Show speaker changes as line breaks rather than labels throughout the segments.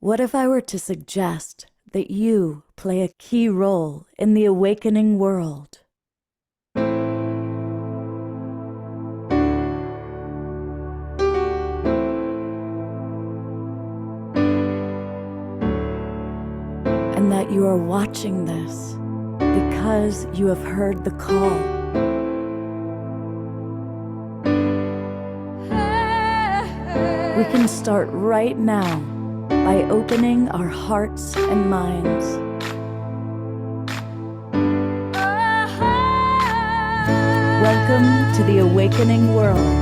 What if I were to suggest that you play a key role in the awakening world? And that you are watching this because you have heard the call. We can start right now by opening our hearts and minds. Welcome to the awakening world.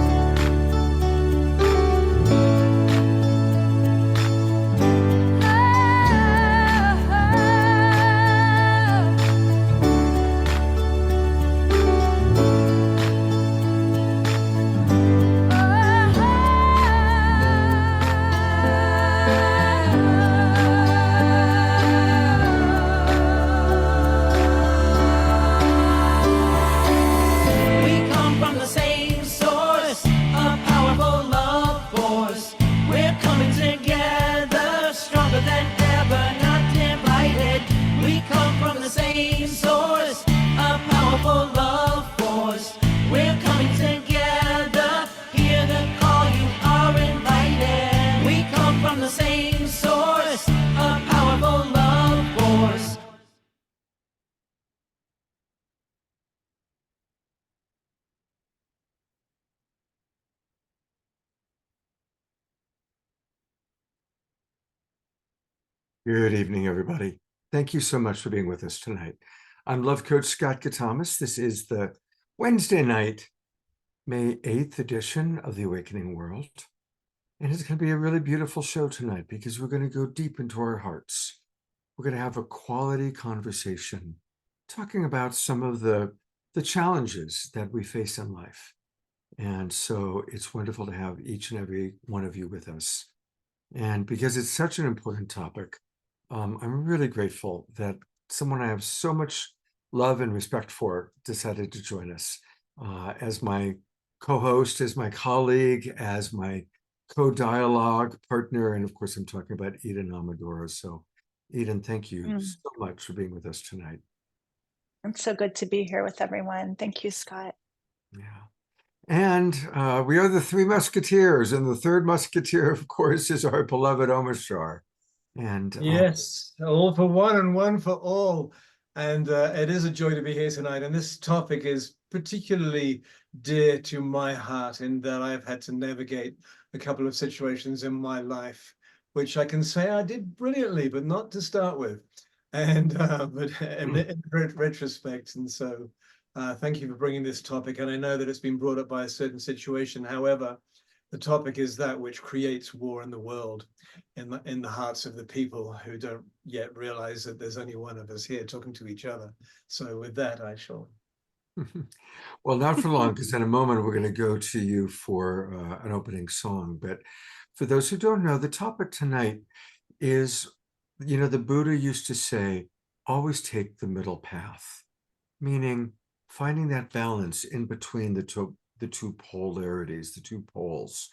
Good evening, everybody. Thank you so much for being with us tonight. I'm Love Coach Scott Catamas. This is the Wednesday night, May 8th edition of The Awakening World. And it's going to be a really beautiful show tonight because we're going to go deep into our hearts. We're going to have a quality conversation talking about some of the challenges that we face in life. And so it's wonderful to have each and every one of you with us. And because it's such an important topic, I'm really grateful that someone I have so much love and respect for decided to join us as my co-host, as my colleague, as my co-dialogue partner. And of course, I'm talking about Eden Amadora. So Eden, thank you so much for being with us tonight.
It's so good to be here with everyone. Thank you, Scott.
Yeah. And we are the Three Musketeers, and the third musketeer, of course, is our beloved Omashar. And
yes, all for one and one for all. And it is a joy to be here tonight. And this topic is particularly dear to my heart in that I've had to navigate a couple of situations in my life, which I can say I did brilliantly, but not to start with. And but in retrospect. And so thank you for bringing this topic. And I know that it's been brought up by a certain situation. However, the topic is that which creates war in the world, in the hearts of the people who don't yet realize that there's only one of us here talking to each other. So with that, I shall.
Well, not for long, because in a moment we're going to go to you for an opening song. But for those who don't know, the topic tonight is, the Buddha used to say, always take the middle path, meaning finding that balance in between the two polarities, the two poles.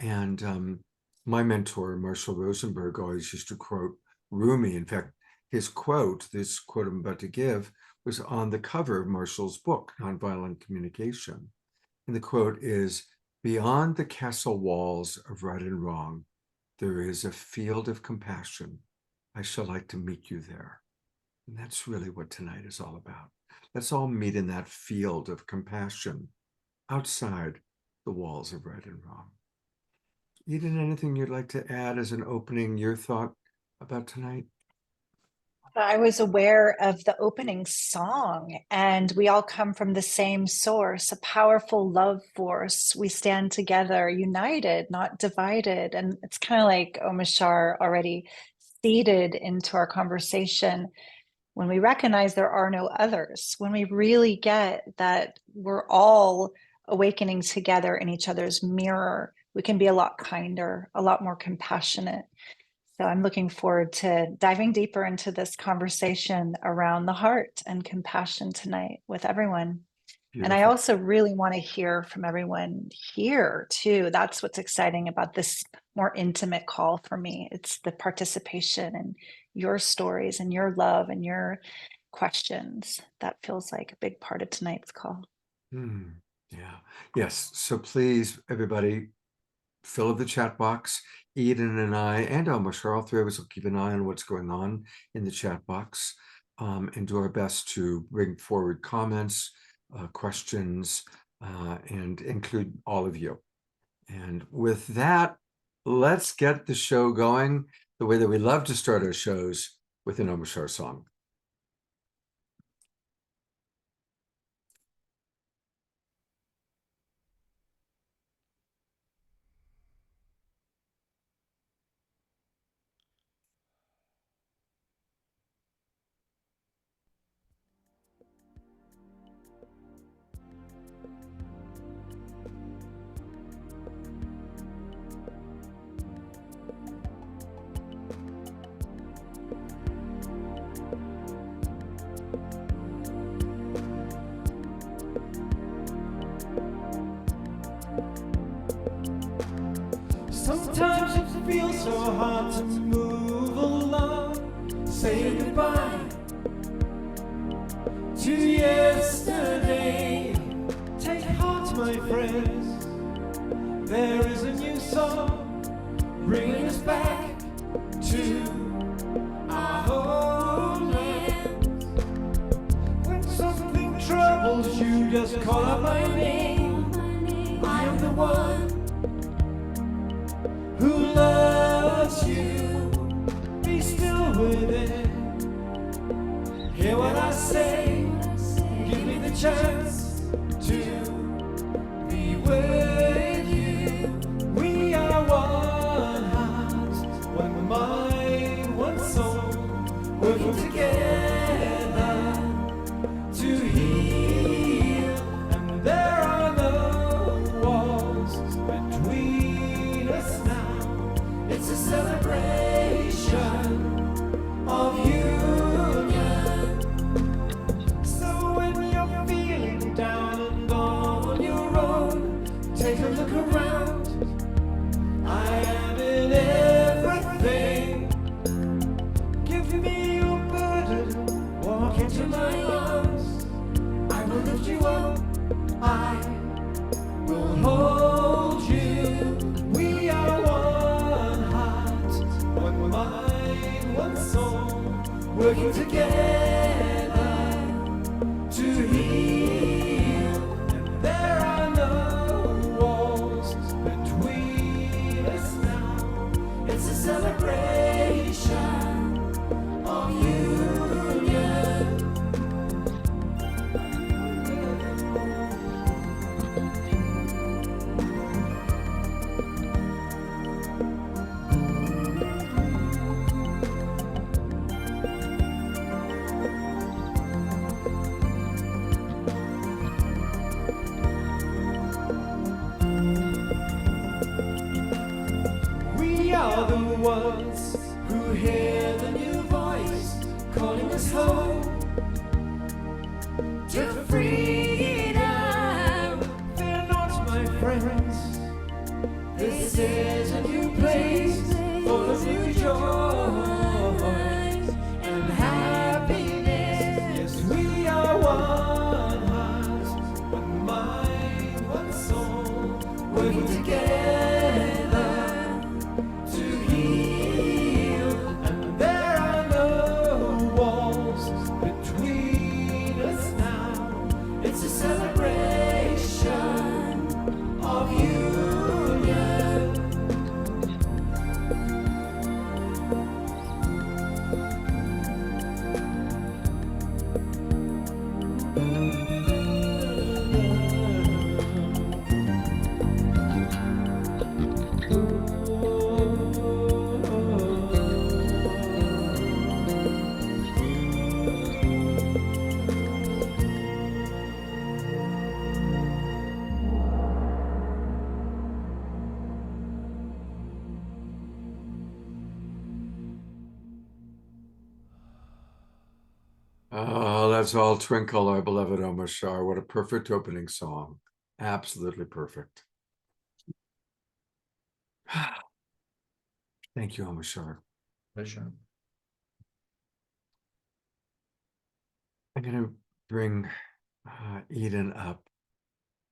And my mentor, Marshall Rosenberg, always used to quote Rumi. In fact, this quote I'm about to give, was on the cover of Marshall's book, Nonviolent Communication. And the quote is, "Beyond the castle walls of right and wrong, there is a field of compassion. I shall like to meet you there." And that's really what tonight is all about. Let's all meet in that field of compassion outside the walls of right and wrong. Eden, anything you'd like to add as an opening, your thought about tonight?
I was aware of the opening song, and we all come from the same source, a powerful love force. We stand together, united, not divided. And it's kind of like Omashar already seeded into our conversation. When we recognize there are no others, when we really get that we're all awakening together in each other's mirror, we can be a lot kinder, a lot more compassionate. So I'm looking forward to diving deeper into this conversation around the heart and compassion tonight with everyone. And I
Beautiful.
also really want to hear from everyone here too. That's what's exciting about this more intimate call for me. It's the participation and your stories and your love and your questions. That feels like a big part of tonight's call.
Yeah. Yes. So please, everybody, fill up the chat box. Eden and I and Omashar, all three of us will keep an eye on what's going on in the chat box, and do our best to bring forward comments, questions, and include all of you. And with that, let's get the show going the way that we love to start our shows, with an Omashar song.
Sometimes it feels so hard to move along, say goodbye to yesterday. Take heart, my friends, there is a new song bringing us back to our homeland. When something troubles you, just call out my name. I am the one who loves you. Be still within. Hear what I say. Give me the chance to be with you. We are one heart, one mind, one soul, working together to heal. And there are no walls between us now. It's a celebration of union. So when you're feeling down and on your own, take a look around. I am in everything. Give me your burden, walk into my arms. I will lift you up, I will hold you. We are one heart, one mind, one soul, working together to heal. And there are no walls between us now. It's a celebration of union. We are the ones who hear the new voice calling us home to freedom. Fear not, my friends, this is a new place full of new joy and happiness. Yes, we are one heart, one mind, one soul, working together to heal. And there are no walls between us now.
Stars all twinkle, our beloved Omashar. What a perfect opening song. Absolutely perfect. Thank you, Omashar.
Pleasure.
I'm going to bring Eden up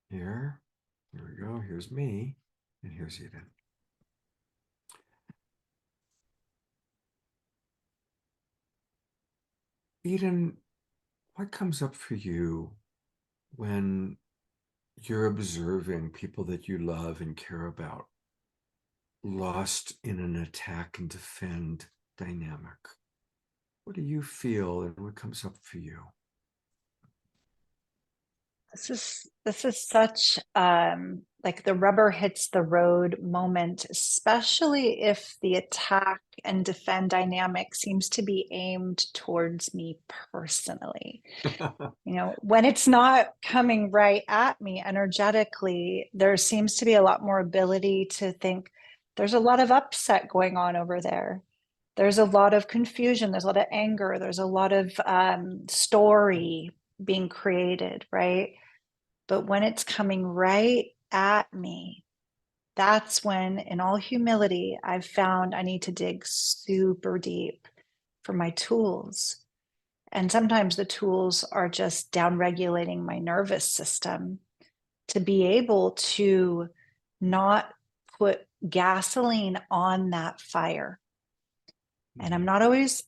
here. Here we go. Here's me, and here's Eden. Eden, what comes up for you when you're observing people that you love and care about lost in an attack and defend dynamic? What do you feel and what comes up for you?
This is such like the rubber hits the road moment, especially if the attack and defend dynamic seems to be aimed towards me personally. You know, when it's not coming right at me energetically, there seems to be a lot more ability to think there's a lot of upset going on over there. There's a lot of confusion. There's a lot of anger. There's a lot of story being created, right? But when it's coming right at me, that's when, in all humility, I've found I need to dig super deep for my tools. And sometimes the tools are just down regulating my nervous system to be able to not put gasoline on that fire. And I'm not always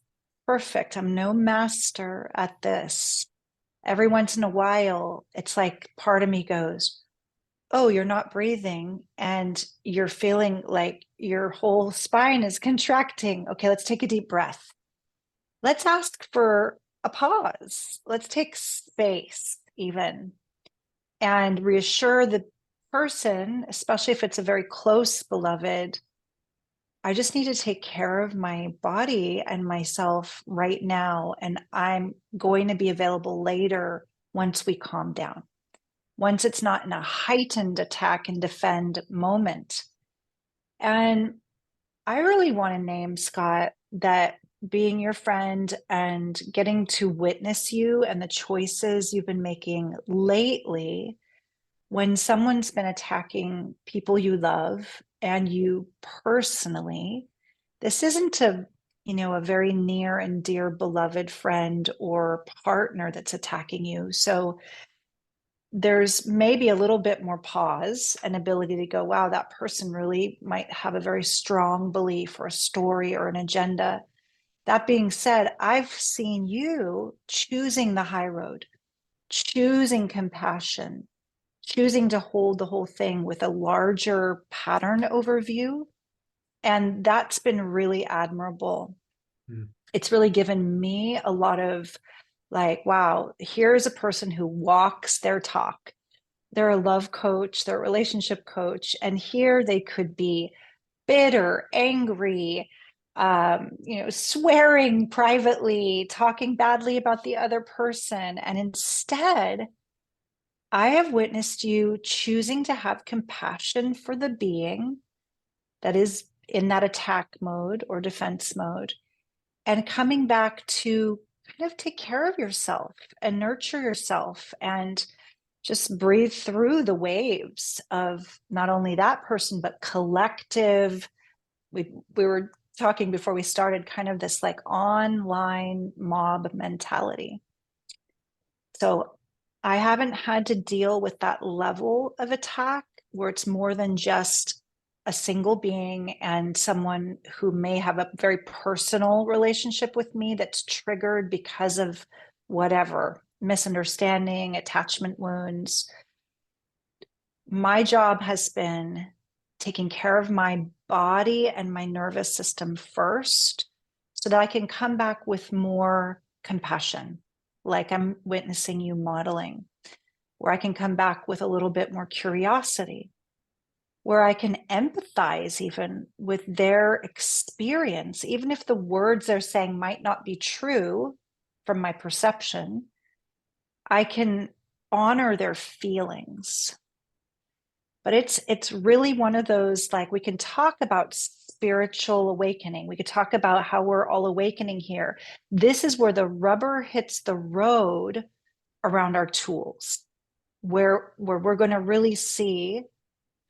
perfect. I'm no master at this. Every once in a while, it's like part of me goes, oh, you're not breathing and you're feeling like your whole spine is contracting. Okay, let's take a deep breath. Let's ask for a pause. Let's take space even and reassure the person, especially if it's a very close beloved, I just need to take care of my body and myself right now. And I'm going to be available later once we calm down, once it's not in a heightened attack and defend moment. And I really want to name, Scott, that being your friend and getting to witness you and the choices you've been making lately, when someone's been attacking people you love and you personally, this isn't a very near and dear beloved friend or partner that's attacking you. So there's maybe a little bit more pause and ability to go, wow, that person really might have a very strong belief or a story or an agenda. That being said, I've seen you choosing the high road, choosing compassion, choosing to hold the whole thing with a larger pattern overview. And that's been really admirable. It's really given me a lot of like, wow, here's a person who walks their talk. They're a love coach, they're a relationship coach. And here they could be bitter, angry, swearing privately, talking badly about the other person. And instead, I have witnessed you choosing to have compassion for the being that is in that attack mode or defense mode and coming back to kind of take care of yourself and nurture yourself and just breathe through the waves of not only that person, but collective. We were talking before we started kind of this like online mob mentality. So I haven't had to deal with that level of attack where it's more than just a single being and someone who may have a very personal relationship with me that's triggered because of whatever, misunderstanding, attachment wounds. My job has been taking care of my body and my nervous system first so that I can come back with more compassion, like I'm witnessing you modeling, where I can come back with a little bit more curiosity, where I can empathize even with their experience, even if the words they're saying might not be true from my perception, I can honor their feelings. But it's really one of those, like, we can talk about spiritual awakening. We could talk about how we're all awakening here. This is where the rubber hits the road around our tools, where we're going to really see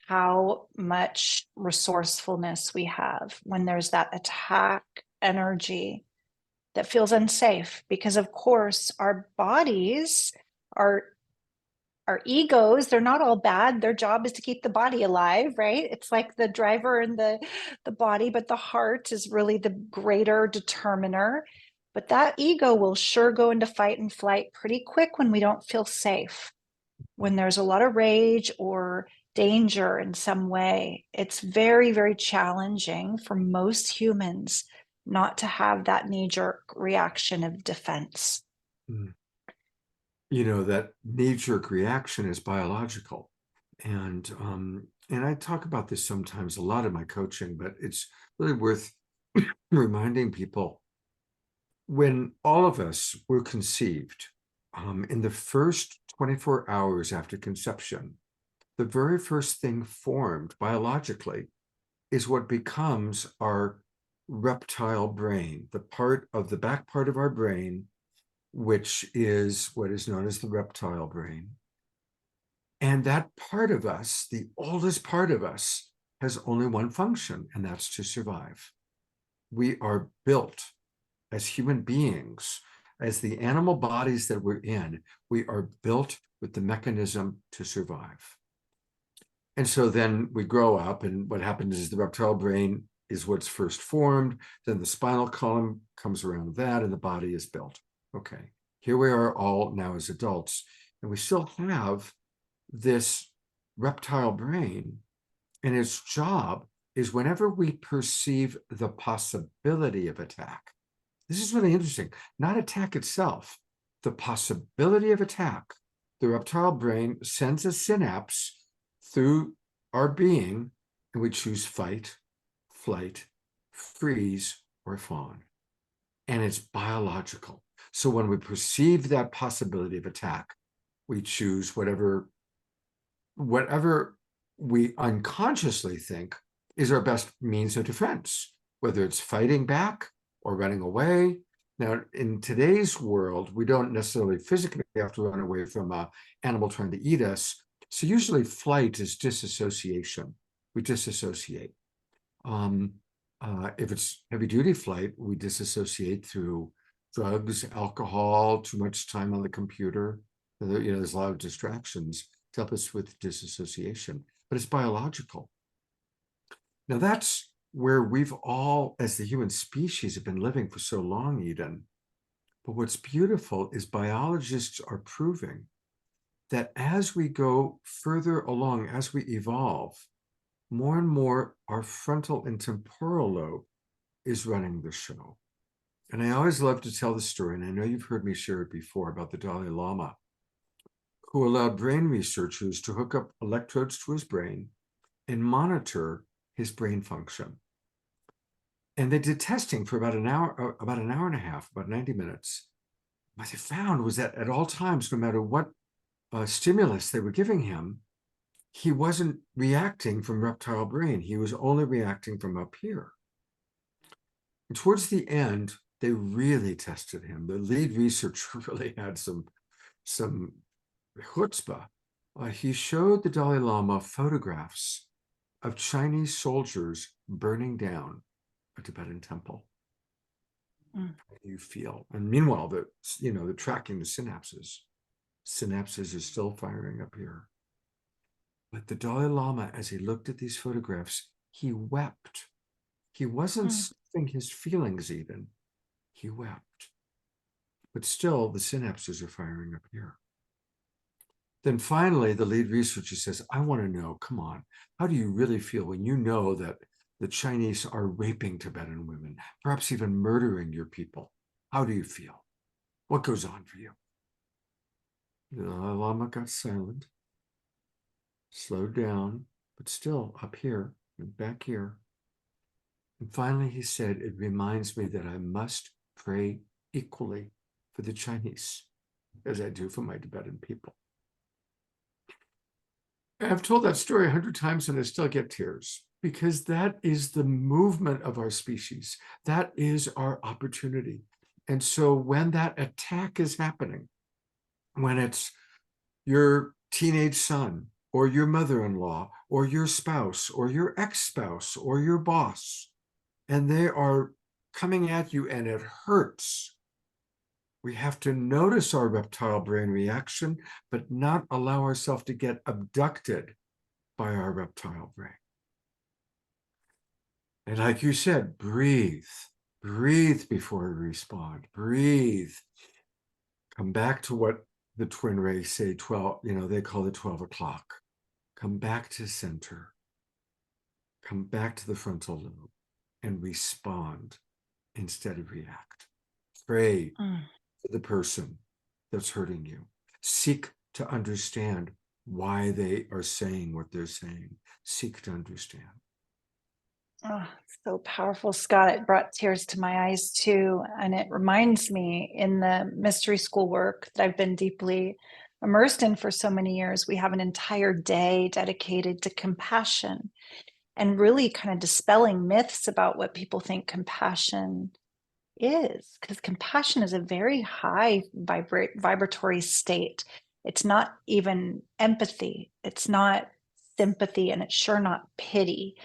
how much resourcefulness we have when there's that attack energy that feels unsafe. Because of course our bodies, our egos, they're not all bad. Their job is to keep the body alive, right? It's like the driver and the body, but the heart is really the greater determiner. But that ego will sure go into fight and flight pretty quick when we don't feel safe, when there's a lot of rage or danger in some way. It's very, very challenging for most humans not to have that knee-jerk reaction of defense.
Mm. You know, that knee-jerk reaction is biological. And I talk about this sometimes a lot in my coaching, but it's really worth reminding people. When all of us were conceived, in the first 24 hours after conception, the very first thing formed biologically is what becomes our reptile brain, the part of the back part of our brain, which is what is known as the reptile brain. And that part of us, the oldest part of us, has only one function, and that's to survive. We are built as human beings, as the animal bodies that we're in, we are built with the mechanism to survive. And so then we grow up, and what happens is the reptile brain is what's first formed, then the spinal column comes around that, and the body is built. Okay, here we are all now as adults, and we still have this reptile brain, and its job is whenever we perceive the possibility of attack. This is really interesting, not attack itself, the possibility of attack. The reptile brain sends a synapse through our being, and we choose fight, flight, freeze, or fawn. And it's biological. So when we perceive that possibility of attack, we choose whatever we unconsciously think is our best means of defense, whether it's fighting back or running away. Now, in today's world, we don't necessarily physically have to run away from an animal trying to eat us. So usually flight is disassociation. We disassociate. If it's heavy duty flight, we disassociate through drugs, alcohol, too much time on the computer. There's a lot of distractions to help us with disassociation, but it's biological. Now that's where we've all, as the human species, have been living for so long, Eden. But what's beautiful is biologists are proving that as we go further along, as we evolve, more and more our frontal and temporal lobe is running the show. And I always love to tell the story, and I know you've heard me share it before, about the Dalai Lama, who allowed brain researchers to hook up electrodes to his brain and monitor his brain function. And they did testing for about an hour and a half, about 90 minutes. What they found was that at all times, no matter what stimulus they were giving him, he wasn't reacting from reptile brain. He was only reacting from up here. And towards the end, they really tested him. The lead researcher really had some chutzpah. He showed the Dalai Lama photographs of Chinese soldiers burning down a Tibetan temple. How do you feel? And meanwhile, they're tracking the synapses. Synapses are still firing up here. But the Dalai Lama, as he looked at these photographs, he wept. He wasn't stuffing his feelings even. He wept. But still, the synapses are firing up here. Then finally, the lead researcher says, I want to know, come on, how do you really feel when you know that the Chinese are raping Tibetan women, perhaps even murdering your people? How do you feel? What goes on for you? The Dalai Lama got silent, slowed down, but still up here and back here. And finally he said, it reminds me that I must pray equally for the Chinese as I do for my Tibetan people. I've told that story 100 times and I still get tears. because that is the movement of our species. That is our opportunity. And so when that attack is happening, when it's your teenage son or your mother-in-law or your spouse or your ex-spouse or your boss, and they are coming at you and it hurts, we have to notice our reptile brain reaction, but not allow ourselves to get abducted by our reptile brain. And like you said, breathe before we respond, breathe. Come back to what the twin rays say, 12, they call it 12 o'clock. Come back to center. Come back to the frontal lobe and respond instead of react. Pray for the person that's hurting you. Seek to understand why they are saying what they're saying. Seek to understand.
Oh, so powerful, Scott. It brought tears to my eyes too. And it reminds me, in the mystery school work that I've been deeply immersed in for so many years, we have an entire day dedicated to compassion and really kind of dispelling myths about what people think compassion is, because compassion is a very high vibratory state. It's not even empathy, it's not sympathy, and it's sure not pity.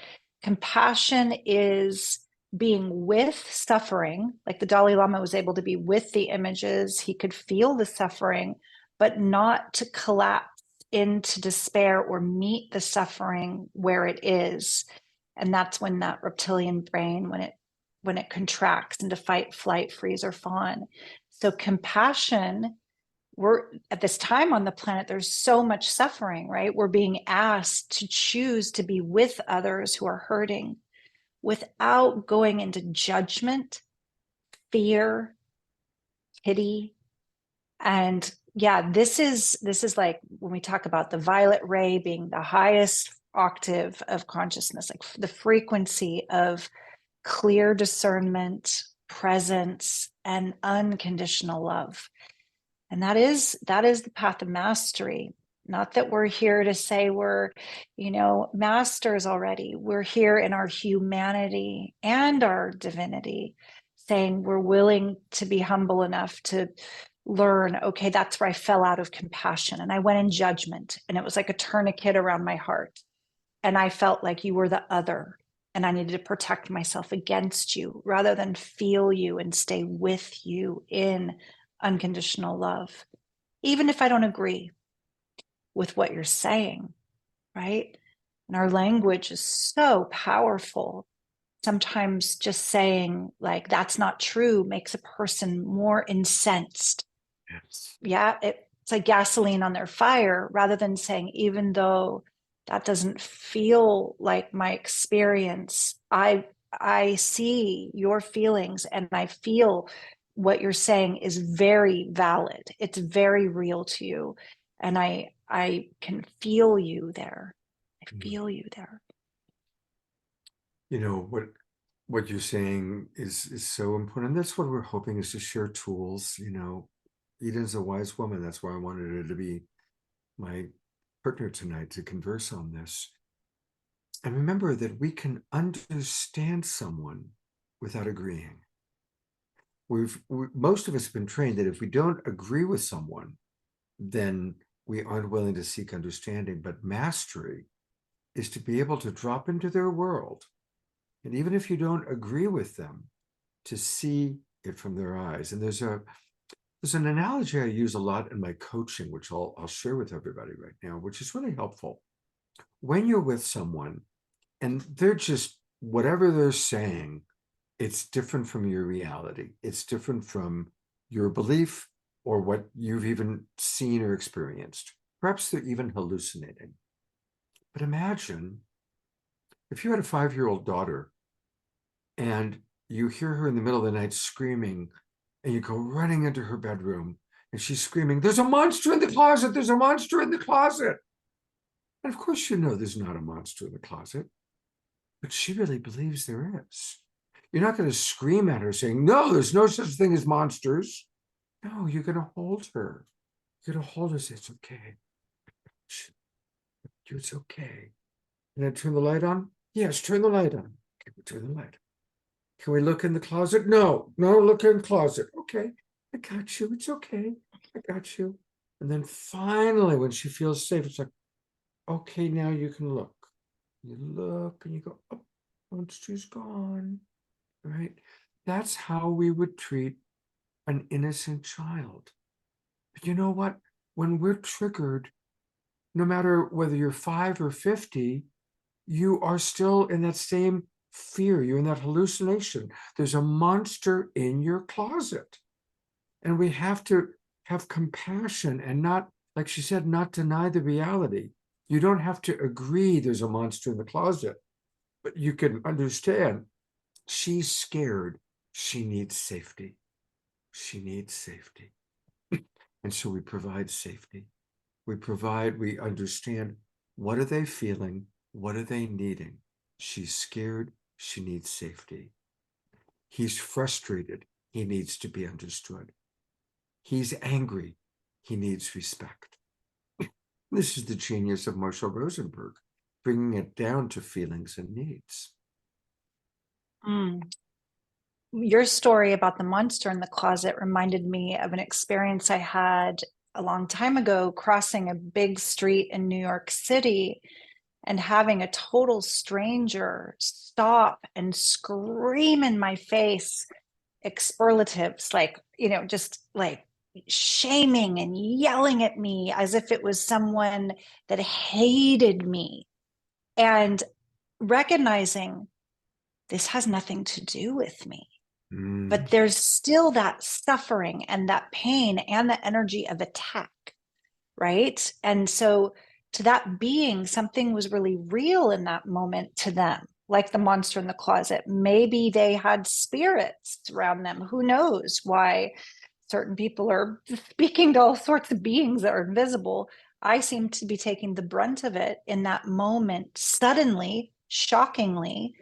Compassion is being with suffering, like the Dalai Lama was able to be with the images, he could feel the suffering, but not to collapse into despair or meet the suffering where it is. And that's when that reptilian brain, when it contracts into fight, flight, freeze, or fawn. So compassion, we're at this time on the planet, there's so much suffering, right? We're being asked to choose to be with others who are hurting without going into judgment, fear, pity. And yeah, this is like when we talk about the violet ray being the highest octave of consciousness, like the frequency of clear discernment, presence, and unconditional love. And that is the path of mastery. Not that we're here to say we're, masters already. We're here in our humanity and our divinity, saying we're willing to be humble enough to learn, okay, that's where I fell out of compassion and I went in judgment, and it was like a tourniquet around my heart. And I felt like you were the other, and I needed to protect myself against you rather than feel you and stay with you in unconditional love, even if I don't agree with what you're saying, right? And our language is so powerful. Sometimes just saying like, that's not true, makes a person more incensed.
Yes.
Yeah, it's like gasoline on their fire, rather than saying, even though that doesn't feel like my experience, I see your feelings and I feel what you're saying is very valid. It's very real to you. And I can feel you there. I feel you there.
What you're saying is so important. That's what we're hoping, is to share tools. Eden's a wise woman. That's why I wanted her to be my partner tonight to converse on this. And remember that we can understand someone without agreeing. Most of us have been trained that if we don't agree with someone, then we aren't willing to seek understanding. But mastery is to be able to drop into their world, and even if you don't agree with them, to see it from their eyes. And there's an analogy I use a lot in my coaching, which I'll share with everybody right now, which is really helpful. When you're with someone and they're just, whatever they're saying, it's different from your reality. It's different from your belief or what you've even seen or experienced. Perhaps they're even hallucinating. But imagine if you had a 5-year-old daughter and you hear her in the middle of the night screaming, and you go running into her bedroom and she's screaming, "There's a monster in the closet! There's a monster in the closet!" And of course, there's not a monster in the closet, but she really believes there is. You're not going to scream at her saying, "No, there's no such thing as monsters." No, you're going to hold her. You're going to hold her and say, "It's okay. It's okay." And I turn the light on. Yes, turn the light on. Okay, we turn the light. Can we look in the closet? No, no, look in the closet. Okay, I got you. It's okay. I got you. And then finally, when she feels safe, it's like, okay, now you can look. You look and you go, oh, monster's gone. Right? That's how we would treat an innocent child. But you know what? When we're triggered, no matter whether you're 5 or 50, you are still in that same fear. You're in that hallucination. There's a monster in your closet. And we have to have compassion and not, like she said, not deny the reality. You don't have to agree there's a monster in the closet, but you can understand she's scared. She needs safety. She needs safety. And so we provide safety. We understand, what are they feeling? What are they needing? She's scared. She needs safety. He's frustrated. He needs to be understood. He's angry. He needs respect. This is the genius of Marshall Rosenberg, bringing it down to feelings and needs.
Your story about the monster in the closet reminded me of an experience I had a long time ago, crossing a big street in New York City and having a total stranger stop and scream in my face expletives, like, just like shaming and yelling at me as if it was someone that hated me, and recognizing this has nothing to do with me. But there's still that suffering and that pain and the energy of attack, right? And so to that being, something was really real in that moment to them, like the monster in the closet. Maybe they had spirits around them. Who knows why certain people are speaking to all sorts of beings that are invisible. I seem to be taking the brunt of it in that moment, suddenly, shockingly.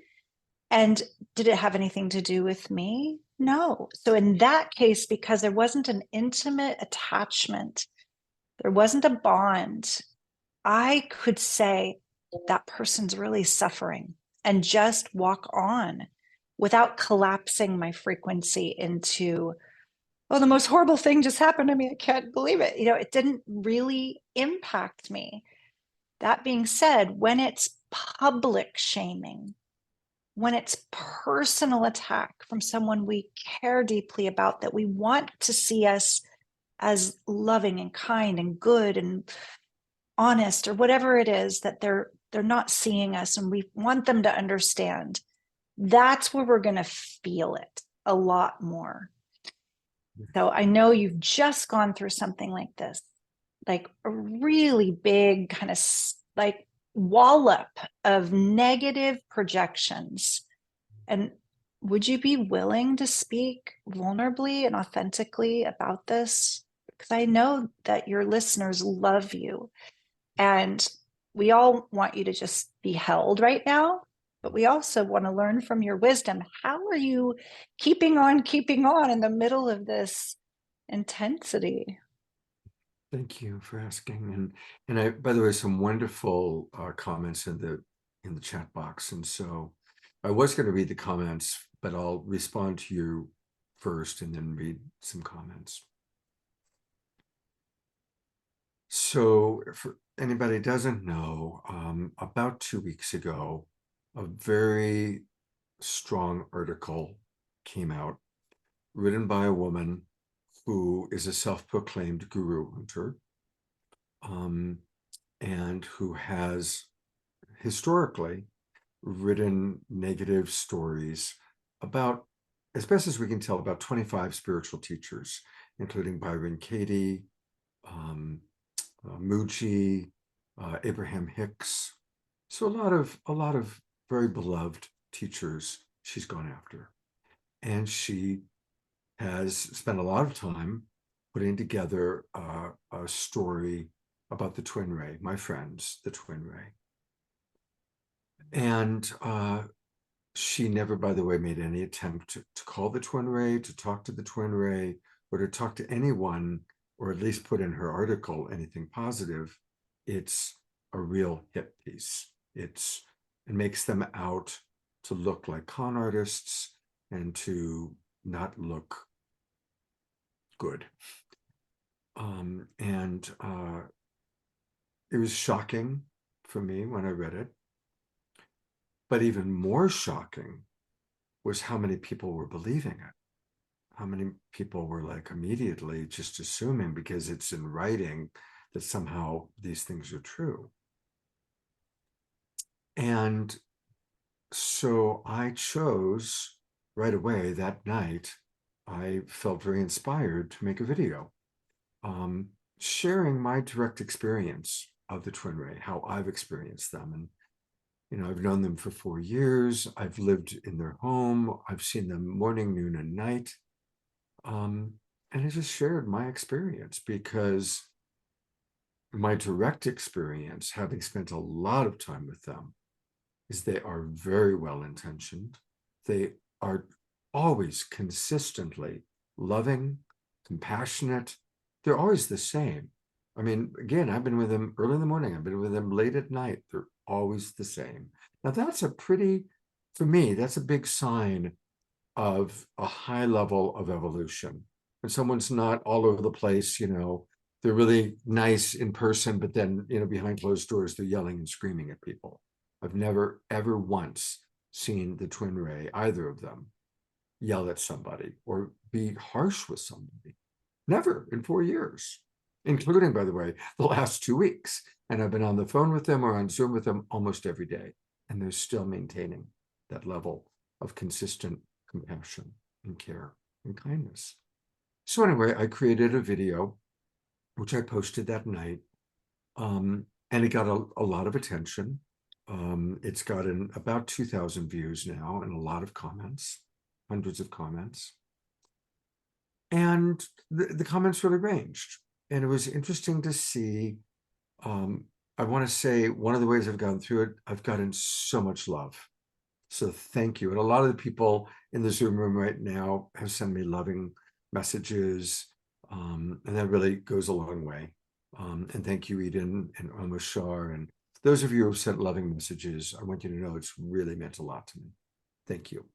And did it have anything to do with me? No. So in that case, because there wasn't an intimate attachment, there wasn't a bond, I could say that person's really suffering and just walk on without collapsing my frequency into, oh, the most horrible thing just happened to me. I can't believe it. It didn't really impact me. That being said, when it's public shaming, when it's personal attack from someone we care deeply about, that we want to see us as loving and kind and good and honest, or whatever it is that they're not seeing us, and we want them to understand, that's where we're going to feel it a lot more. So I know you've just gone through something like this, like a really big kind of like wallop of negative projections. And would you be willing to speak vulnerably and authentically about this? Because I know that your listeners love you, and we all want you to just be held right now, but we also want to learn from your wisdom. How are you keeping on in the middle of this intensity?
Thank you for asking. And I, by the way, some wonderful comments in the chat box. And so I was going to read the comments, but I'll respond to you first and then read some comments. So for anybody who doesn't know, about 2 weeks ago, a very strong article came out written by a woman who is a self-proclaimed guru hunter, and who has historically written negative stories about, as best as we can tell, about 25 spiritual teachers, including Byron Katie, Mooji, Abraham Hicks. So a lot of very beloved teachers she's gone after. And she has spent a lot of time putting together a story about the Twin Ray, my friends, the Twin Ray. And she never, by the way, made any attempt to call the Twin Ray, to talk to the Twin Ray, or to talk to anyone, or at least put in her article anything positive. It's a real hit piece. It's and makes them out to look like con artists and to not look good. It was shocking for me when I read it. But even more shocking was how many people were believing it. How many people were like immediately just assuming because it's in writing that somehow these things are true. And so I chose right away that night, I felt very inspired to make a video, sharing my direct experience of the twin ray, how I've experienced them. And, you know, I've known them for 4 years. I've lived in their home. I've seen them morning, noon, and night. And I just shared my experience because my direct experience, having spent a lot of time with them, is they are very well intentioned. They are always consistently loving, compassionate. They're always the same. I mean, again, I've been with them early in the morning. I've been with them late at night. They're always the same. Now that's a pretty, for me, that's a big sign of a high level of evolution. When someone's not all over the place, you know, they're really nice in person, but then, you know, behind closed doors, they're yelling and screaming at people. I've never, ever once seen the twin ray, either of them, yell at somebody or be harsh with somebody. Never in 4 years, including, by the way, the last 2 weeks. And I've been on the phone with them or on Zoom with them almost every day. And they're still maintaining that level of consistent compassion and care and kindness. So anyway, I created a video, which I posted that night. And it got a lot of attention. It's gotten about 2,000 views now and a lot of comments, hundreds of comments. And the comments really ranged. And it was interesting to see. I want to say one of the ways I've gone through it, I've gotten so much love. So thank you. And a lot of the people in the Zoom room right now have sent me loving messages. And that really goes a long way. And thank you, Eden and Omashar. And those of you who have sent loving messages, I want you to know it's really meant a lot to me. Thank you.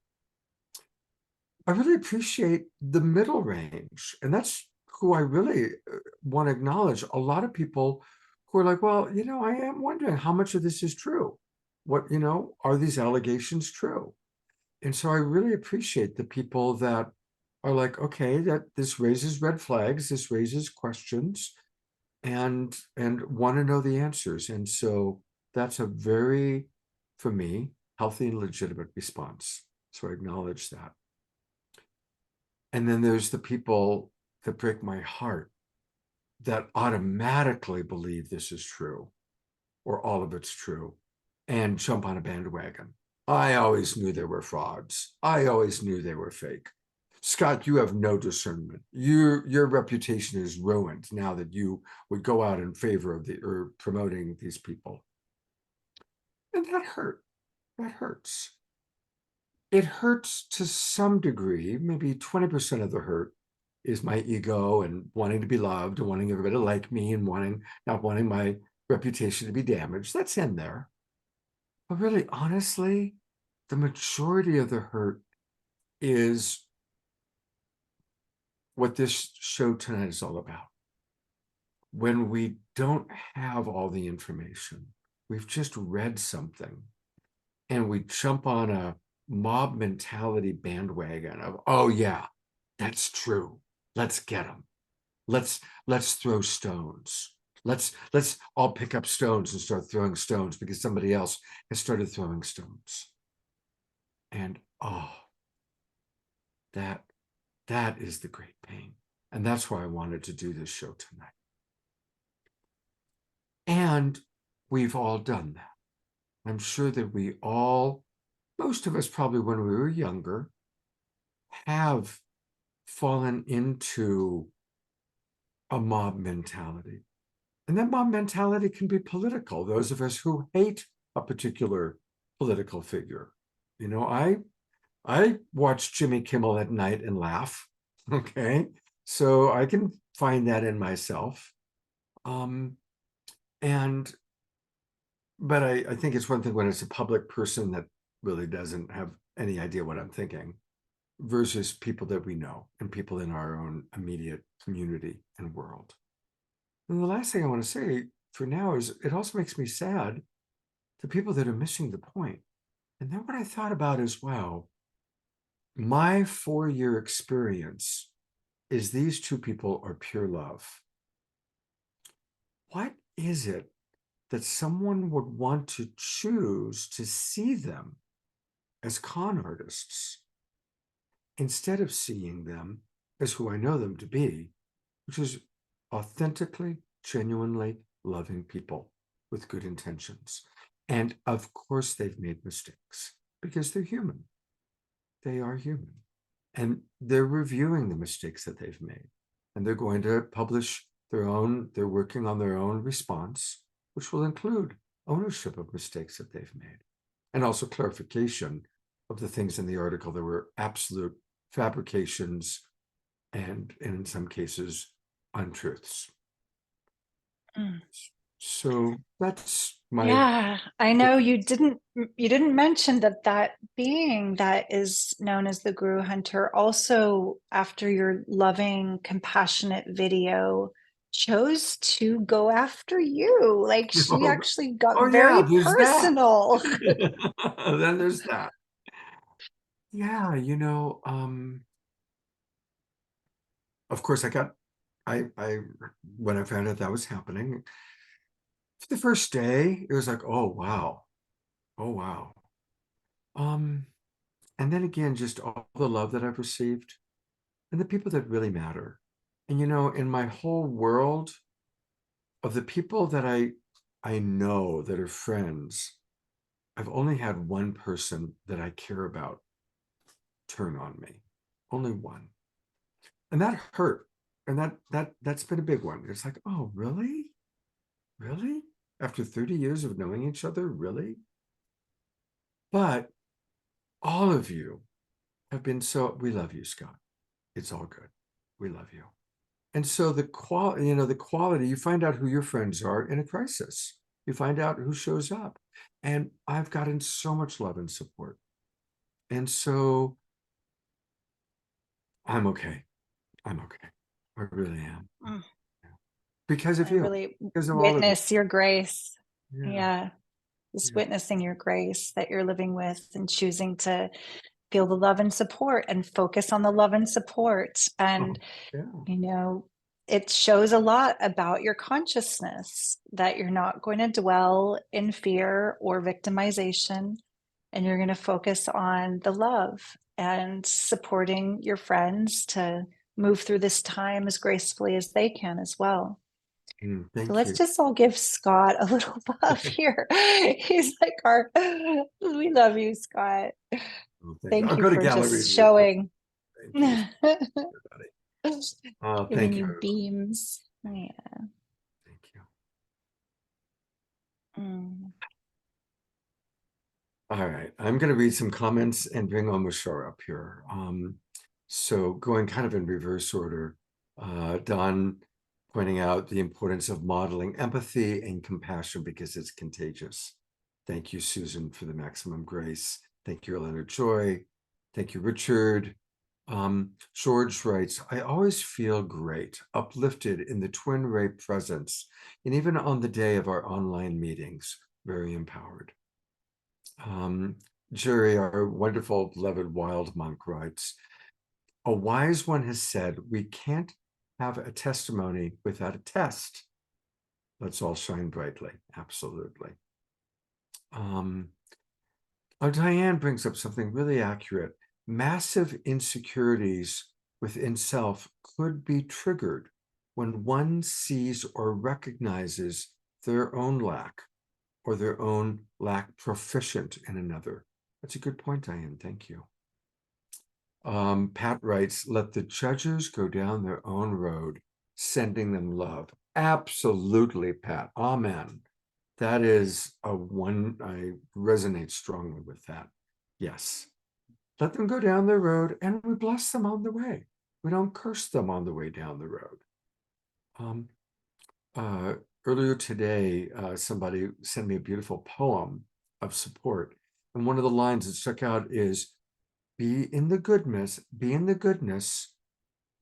I really appreciate the middle range. And that's who I really want to acknowledge. A lot of people who are like, well, you know, I am wondering how much of this is true. What, you know, are these allegations true? And so I really appreciate the people that are like, okay, that this raises red flags, this raises questions, and want to know the answers. And so that's a very, for me, healthy and legitimate response. So I acknowledge that. And then there's the people that break my heart that automatically believe this is true or all of it's true and jump on a bandwagon. I always knew they were frauds. I always knew they were fake. Scott, you have no discernment. Your reputation is ruined now that you would go out in favor of or promoting these people. And that hurt. That hurts. It hurts to some degree. Maybe 20% of the hurt is my ego and wanting to be loved and wanting everybody to like me and not wanting my reputation to be damaged. That's in there. But really, honestly, the majority of the hurt is what this show tonight is all about. When we don't have all the information, we've just read something and we jump on a mob mentality bandwagon of, oh yeah, that's true. Let's get them. Let's throw stones. Let's all pick up stones and start throwing stones because somebody else has started throwing stones. And oh, that is the great pain. And that's why I wanted to do this show tonight. And we've all done that. I'm sure that we all, most of us probably when we were younger, have fallen into a mob mentality. And that mob mentality can be political. Those of us who hate a particular political figure. You know, I watch Jimmy Kimmel at night and laugh. Okay. So I can find that in myself. And but I think it's one thing when it's a public person that really doesn't have any idea what I'm thinking versus people that we know and people in our own immediate community and world. And the last thing I want to say for now is it also makes me sad to people that are missing the point. And then what I thought about is, wow, my 4-year experience is these two people are pure love. What is it that someone would want to choose to see them as con artists instead of seeing them as who I know them to be, which is authentically, genuinely loving people with good intentions? And of course, they've made mistakes because they're human. They are human. And they're reviewing the mistakes that they've made. And they're going to publish they're working on their own response, which will include ownership of mistakes that they've made and also clarification of the things in the article that were absolute fabrications and in some cases untruths.
Mm.
So that's my
Yeah, I know you didn't mention that being that is known as the Guru Hunter also, after your loving, compassionate video, chose to go after you. Like she actually got
yeah,
very
there's that.
personal.
Then there's that. Yeah, of course I when I found out that was happening, for the first day, it was like, oh wow. Oh wow. And then again, just all the love that I've received and the people that really matter. And in my whole world of the people that I know that are friends, I've only had one person that I care about turn on me. Only one. And that hurt. And that's been a big one. It's like, oh, really? Really? After 30 years of knowing each other, really? But all of you have been we love you, Scott. It's all good. We love you. And so the quality, you find out who your friends are in a crisis. You find out who shows up. And I've gotten so much love and support. And so I'm okay. I'm okay. I really am.
Mm.
Because of
I
you.
really
Because of all of you.
witness your grace.
Yeah.
Yeah. Just
Yeah.
witnessing your grace that you're living with and choosing to feel the love and support and focus on the love and support. And,
Yeah.
it shows a lot about your consciousness that you're not going to dwell in fear or victimization, and you're going to focus on the love and supporting your friends to move through this time as gracefully as they can as well.
Thank
So let's
you.
just all give Scott a little love here. He's like we love you, Scott.
Oh, thank you.
Thank
I'll
you
go to
for
gallery.
just showing,
Thank you,
giving
everybody. Thank
you
you.
beams. Yeah.
Thank you.
Mm.
All right, I'm going to read some comments and bring Omashar up here. So going kind of in reverse order, Don pointing out the importance of modeling empathy and compassion because it's contagious. Thank you, Susan, for the maximum grace. Thank you, Leonard Joy. Thank you, Richard. George writes, I always feel great, uplifted in the twin ray presence, and even on the day of our online meetings, very empowered. Jerry, our wonderful beloved wild monk, writes, a wise one has said, we can't have a testimony without a test. Let's all shine brightly. Absolutely. Diane brings up something really accurate. Massive insecurities within self could be triggered when one sees or recognizes their own lack or their own lack proficient in another. That's a good point, Diane. Thank you. Pat writes, let the judges go down their own road, sending them love. Absolutely, Pat. Amen. That is I resonate strongly with that. Yes. Let them go down their road and we bless them on the way. We don't curse them on the way down the road. earlier today, somebody sent me a beautiful poem of support. And one of the lines that stuck out is, be in the goodness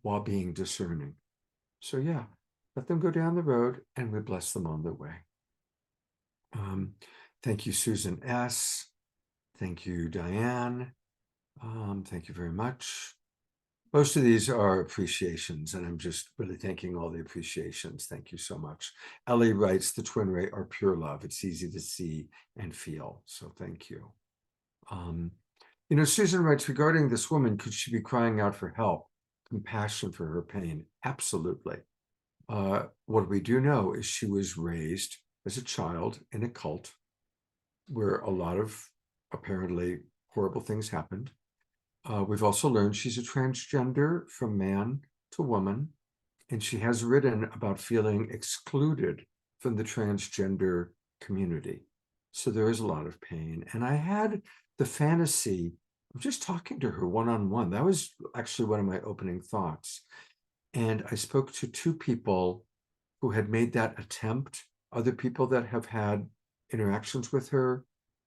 while being discerning. So yeah, let them go down the road and we bless them on their way. Thank you, Susan S. Thank you, Diane. Thank you very much. Most of these are appreciations, and I'm just really thanking all the appreciations. Thank you so much. Ellie writes, the twin ray are pure love. It's easy to see and feel. So thank you. You know, Susan writes, regarding this woman, could she be crying out for help, compassion for her pain? Absolutely. What we do know is she was raised as a child in a cult where a lot of apparently horrible things happened. We've also learned she's a transgender from man to woman, and she has written about feeling excluded from the transgender community. So there is a lot of pain. And I had the fantasy of just talking to her one-on-one. That was actually one of my opening thoughts. And I spoke to two people who had made that attempt, other people that have had interactions with her,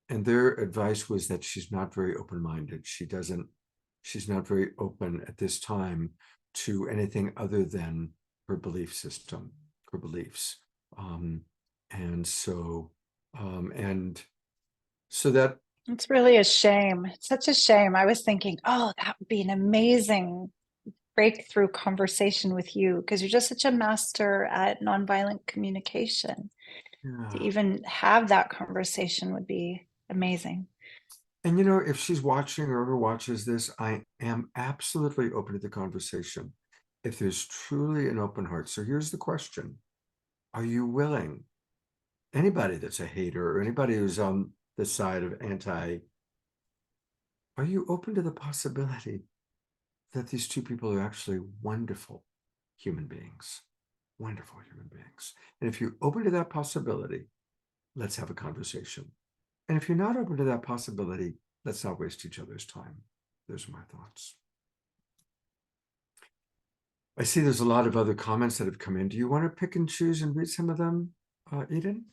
and their advice was that she's not very open-minded. She's not very open at this time to anything other than her belief system, her beliefs. And so that
It's really a shame. It's such a shame. I was thinking, oh, that would be an amazing breakthrough conversation with you, because you're just such a master at nonviolent communication. To even have that conversation would be amazing.
And you know, if she's watching or ever watches this, I am absolutely open to the conversation if there's truly an open heart. So here's the question. Are you willing? Anybody that's a hater or anybody who's on the side of anti, are you open to the possibility that these two people are actually wonderful human beings? Wonderful human beings. And if you're open to that possibility, let's have a conversation. And if you're not open to that possibility, let's not waste each other's time. Those are my thoughts. I see there's a lot of other comments that have come in. Do you want to pick and choose and read some of them, Eden?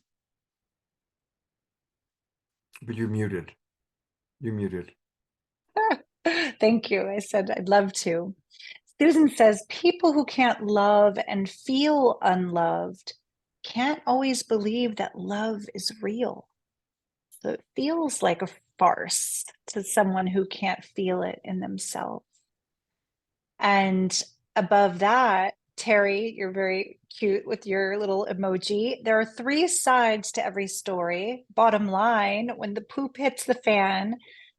But you're muted. You're muted.
Thank you. I said I'd love to. Susan says, people who can't love and feel unloved can't always believe that love is real. So it feels like a farce to someone who can't feel it in themselves. And above that, Terry, you're very cute with your little emoji. There are 3 sides to every story. Bottom line, when the poop hits the fan,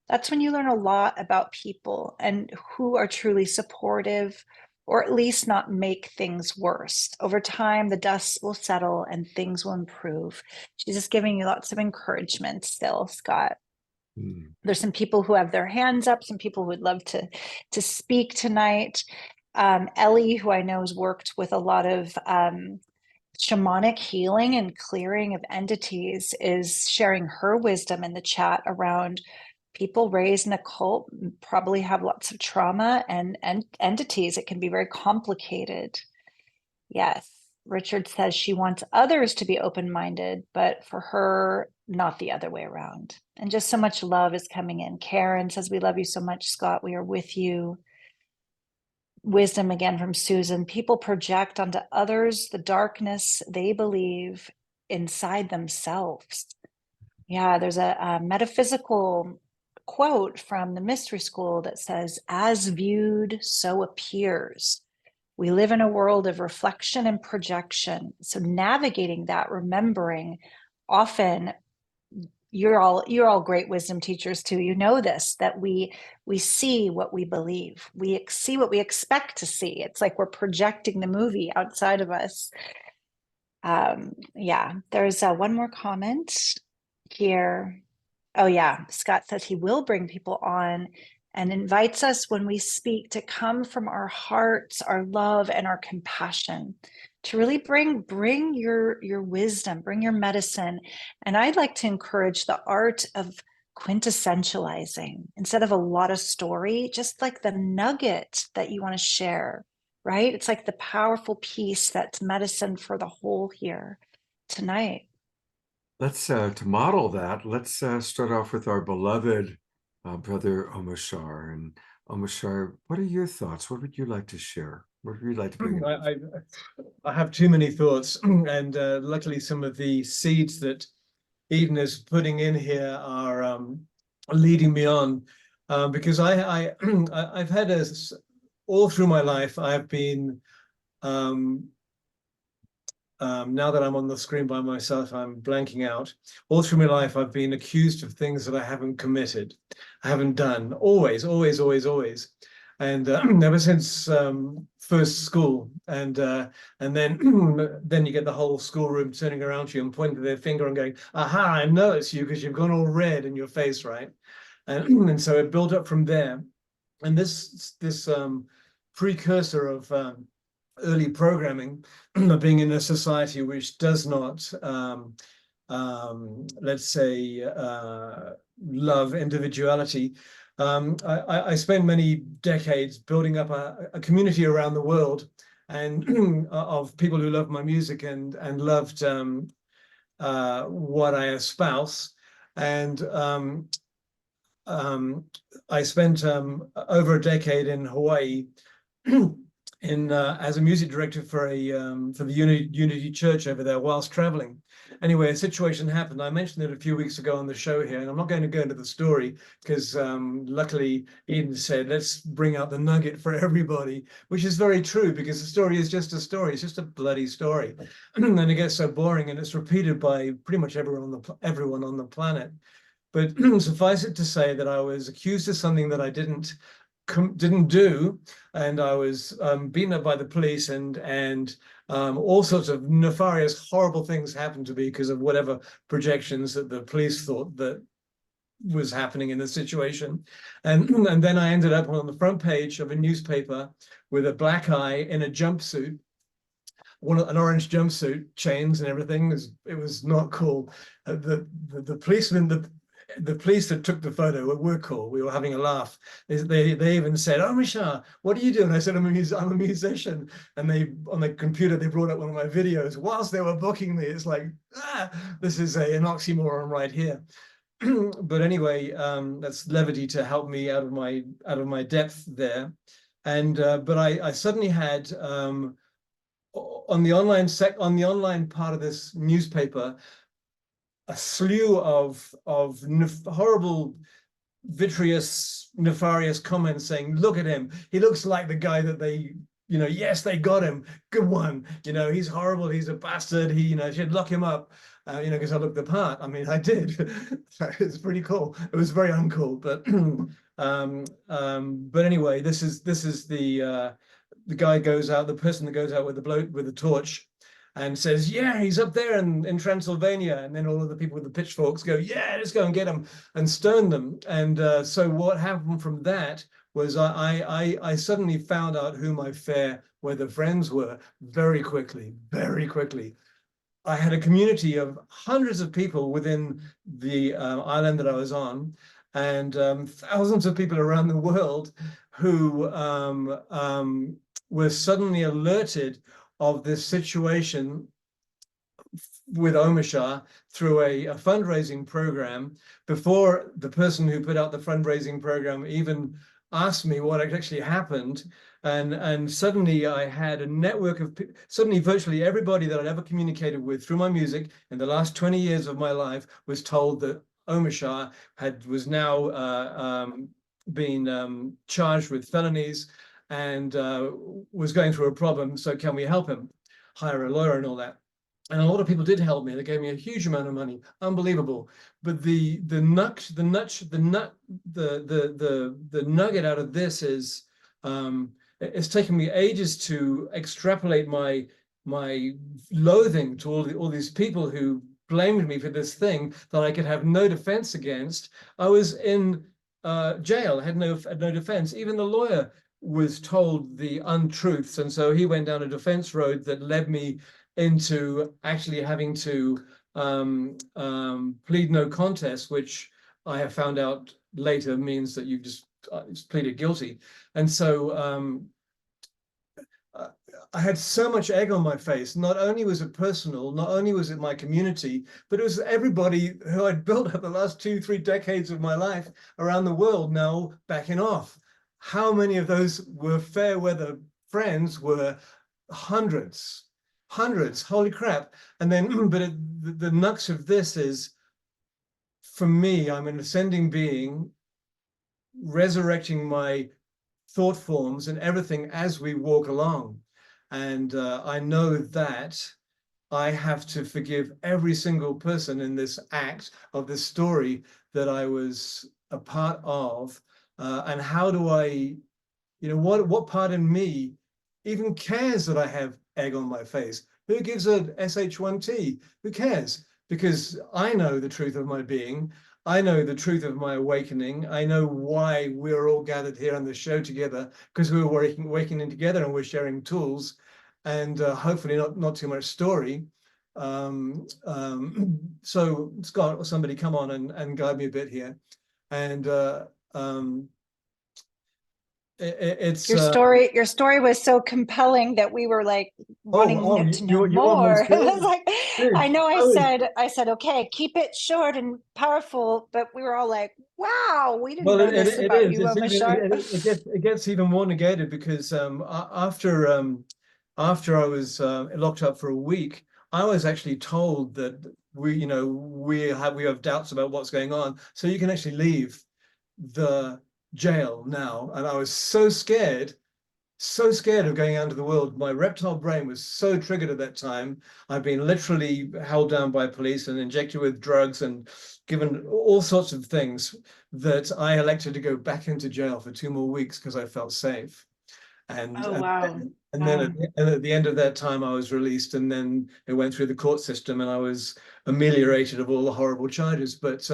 that's when you learn a lot about people and who are truly supportive, or at least not make things worse. Over time, the dust will settle and things will improve. She's just giving you lots of encouragement still, Scott. There's some people who have their hands up, some people who would love to speak tonight. Ellie, who I know has worked with a lot of shamanic healing and clearing of entities, is sharing her wisdom in the chat around people raised in a cult probably have lots of trauma and entities. It can be very complicated. Yes. Richard says she wants others to be open-minded, but for her, not the other way around. And just so much love is coming in. Karen says, we love you so much, Scott. We are with you. Wisdom again from Susan. People project onto others the darkness they believe inside themselves. Yeah, there's a metaphysical quote from the Mystery School that says, as viewed, so appears. We live in a world of reflection and projection. So navigating that, remembering, often you're all great wisdom teachers too. You know this, that we see what we believe. We see what we expect to see. It's like we're projecting the movie outside of us. Yeah, there's one more comment here. Oh yeah, Scott says he will bring people on and invites us when we speak to come from our hearts, our love, and our compassion, to really bring your wisdom, bring your medicine. And I'd like to encourage the art of quintessentializing, instead of a lot of story, just like the nugget that you want to share, right? It's like the powerful piece that's medicine for the whole here. tonight.
Let's to model that. Let's start off with our beloved brother Omashar. And Omashar, what are your thoughts? What would you like to share? What would you like to bring in?
I have too many thoughts, and luckily some of the seeds that Eden is putting in here are leading me on, because I've had all through my life I've been now that I'm on the screen by myself, I'm blanking out. All through my life, I've been accused of things that I haven't committed, I haven't done. Always, always, always, always. And ever since first school, and then then you get the whole schoolroom turning around to you and pointing their finger and going, "Aha! I know it's you because you've gone all red in your face, right?" And so it built up from there. And this precursor of early programming, being in a society which does not, let's say, love individuality. I spent many decades building up a community around the world, and of people who loved my music and loved what I espouse. And I spent over a decade in Hawaii in as a music director for the Unity Church over there whilst traveling. Anyway, a situation happened. I mentioned it a few weeks ago on the show here, and I'm not going to go into the story because luckily Eden said, let's bring out the nugget for everybody, which is very true because the story is just a story. It's just a bloody story. And it gets so boring and it's repeated by pretty much everyone on the planet. But suffice it to say that I was accused of something that I didn't do, and I was beaten up by the police, and all sorts of nefarious, horrible things happened to me because of whatever projections that the police thought that was happening in the situation. And then I ended up on the front page of a newspaper with a black eye in a jumpsuit, an orange jumpsuit, chains and everything. It was not cool. The policeman, the police that took the photo were cool. We were having a laugh. They even said, "Oh, Omashar, what are you doing?" I said, I'm a musician. And they, on the computer, they brought up one of my videos whilst they were booking me. It's like, this is an oxymoron right here. But anyway, that's levity to help me out of my depth there. And but I suddenly had on the online part of this newspaper, a slew of horrible, vitreous, nefarious comments saying, "Look at him. He looks like the guy that they, yes, they got him. Good one. He's horrible. He's a bastard. He, should lock him up." Because I looked the part. I mean, I did. It's pretty cool. It was very uncool, but anyway, this is the guy goes out, the person that goes out with the torch, and says, "Yeah, he's up there in Transylvania." And then all of the people with the pitchforks go, "Yeah, let's go and get him," and stone them. And so what happened from that was I suddenly found out who my fair weather friends were very quickly, very quickly. I had a community of hundreds of people within the island that I was on, and thousands of people around the world who were suddenly alerted of this situation with Omashar through a fundraising program before the person who put out the fundraising program even asked me what actually happened. And suddenly I had a network of suddenly virtually everybody that I'd ever communicated with through my music in the last 20 years of my life was told that Omashar was now being charged with felonies and was going through a problem. So can we help him? Hire a lawyer and all that. And a lot of people did help me. They gave me a huge amount of money, unbelievable. But the nugget out of this is it's taken me ages to extrapolate my loathing to all these people who blamed me for this thing that I could have no defense against. I was in jail, had no defense. Even the lawyer was told the untruths, and so he went down a defense road that led me into actually having to plead no contest, which I have found out later means that you just pleaded guilty. And so I had so much egg on my face. Not only was it personal, not only was it my community, but it was everybody who I'd built up the last 2-3 decades of my life around the world now backing off. How many of those were fair weather friends? Were hundreds, hundreds. Holy crap. And then, but the nux of this is, for me, I'm an ascending being, resurrecting my thought forms and everything as we walk along. And I know that I have to forgive every single person in this act of this story that I was a part of. And how do I, what part in me even cares that I have egg on my face? Who gives a SH1T? Who cares? Because I know the truth of my being. I know the truth of my awakening. I know why we're all gathered here on the show together, because we're awakening together and we're sharing tools, and hopefully not too much story. So Scott or somebody come on and guide me a bit here. And it's
your story was so compelling that we were like wanting to know
you want
more.
more
I was like,
Dude,
I know I said, okay, keep it short and powerful, but we were all like, wow, we didn't know this about you, Omashar.
It gets even more negated because after I was locked up for a week, I was actually told that we have doubts about what's going on, so you can actually leave the jail now. And I was so scared of going out into the world. My reptile brain was so triggered at that time. I've been literally held down by police and injected with drugs and given all sorts of things, that I elected to go back into jail for 2 more weeks because I felt safe. And
Oh, wow.
then at the end of that time, I was released, and then it went through the court system, and I was ameliorated of all the horrible charges. But